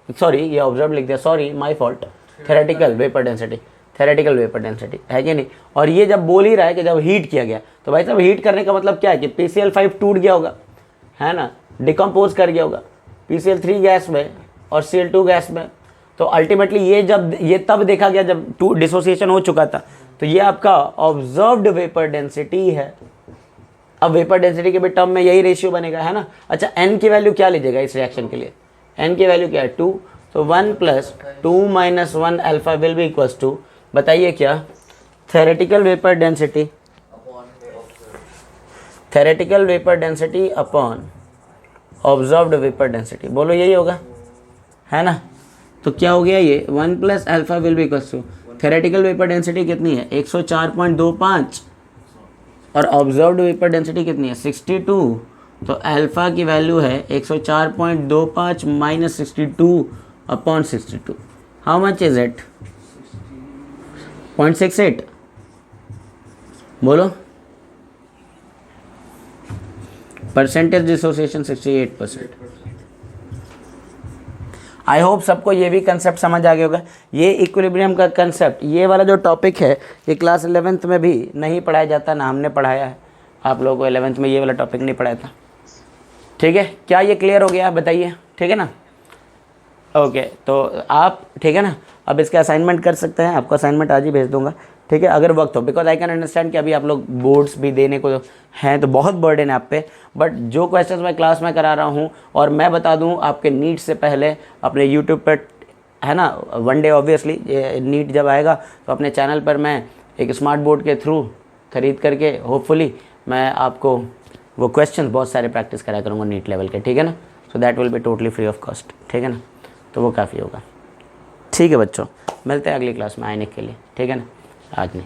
सॉरी ये ऑब्जर्व लिख दिया, sorry my fault, theoretical vapour density, theoretical vapour density है कि नहीं। और ये जब बोल ही रहा है कि जब हीट किया गया, तो भाई साहब हीट करने का मतलब क्या है कि PCl5 टूट गया होगा, है ना, डिकम्पोज कर गया होगा PCl3 गैस में और Cl2 गैस में। तो अल्टीमेटली ये तब देखा गया जब डिसोसिएशन हो चुका था, तो ये आपका ऑब्जर्व्ड वेपर डेंसिटी है। अब वेपर डेंसिटी के भी टर्म में यही रेशियो बनेगा, है ना। अच्छा n की वैल्यू क्या लीजिएगा इस रिएक्शन के लिए, n की वैल्यू क्या है 2, तो 1 + 2 - 1 alpha will be equals to, बताइए क्या, theoretical vapour density, theoretical vapour density upon observed vapour density, बोलो यही होगा, है ना। तो क्या हो गया ये 1 + alpha will be equals to, theoretical vapour density कितनी है 104.25 और ऑब्जर्व्ड वेपर डेंसिटी कितनी है 62, तो अल्फा की वैल्यू है 104.25 - 62/62। हाउ मच इज इट 0.68, बोलो। Percentage dissociation 68%। आई होप सबको ये भी कंसेप्ट समझ आ गया होगा। ये इक्विलिब्रियम का कंसेप्ट, ये वाला जो टॉपिक है, ये क्लास 11th में भी नहीं पढ़ाया जाता ना, हमने पढ़ाया है आप लोगों को 11th में ये वाला टॉपिक नहीं पढ़ाया था। ठीक है, क्या ये क्लियर हो गया बताइए? ठीक है ना, ओके। तो आप ठीक है ना, अब इसका असाइनमेंट कर सकते हैं, आपको असाइनमेंट आज ही भेज दूंगा। ठीक है, अगर वक्त हो, बिकॉज आई कैन अंडरस्टैंड कि अभी आप लोग बोर्ड्स भी देने को हैं तो बहुत बर्डन है आप पे, बट जो क्वेश्चंस मैं क्लास में करा रहा हूँ, और मैं बता दूँ आपके नीट से पहले अपने यूट्यूब पर, है ना, वन डे ऑब्वियसली नीट जब आएगा तो अपने चैनल पर मैं एक स्मार्ट बोर्ड के थ्रू ख़रीद करके होपफुली मैं आपको वो क्वेश्चन बहुत सारे प्रैक्टिस करा करूँगा नीट लेवल के। ठीक है ना, so that will be totally free of cost. ठीक है ना, तो वो काफ़ी होगा। ठीक है बच्चों, मिलते हैं अगली क्लास में आने के लिए। ठीक है ना, आज नहीं।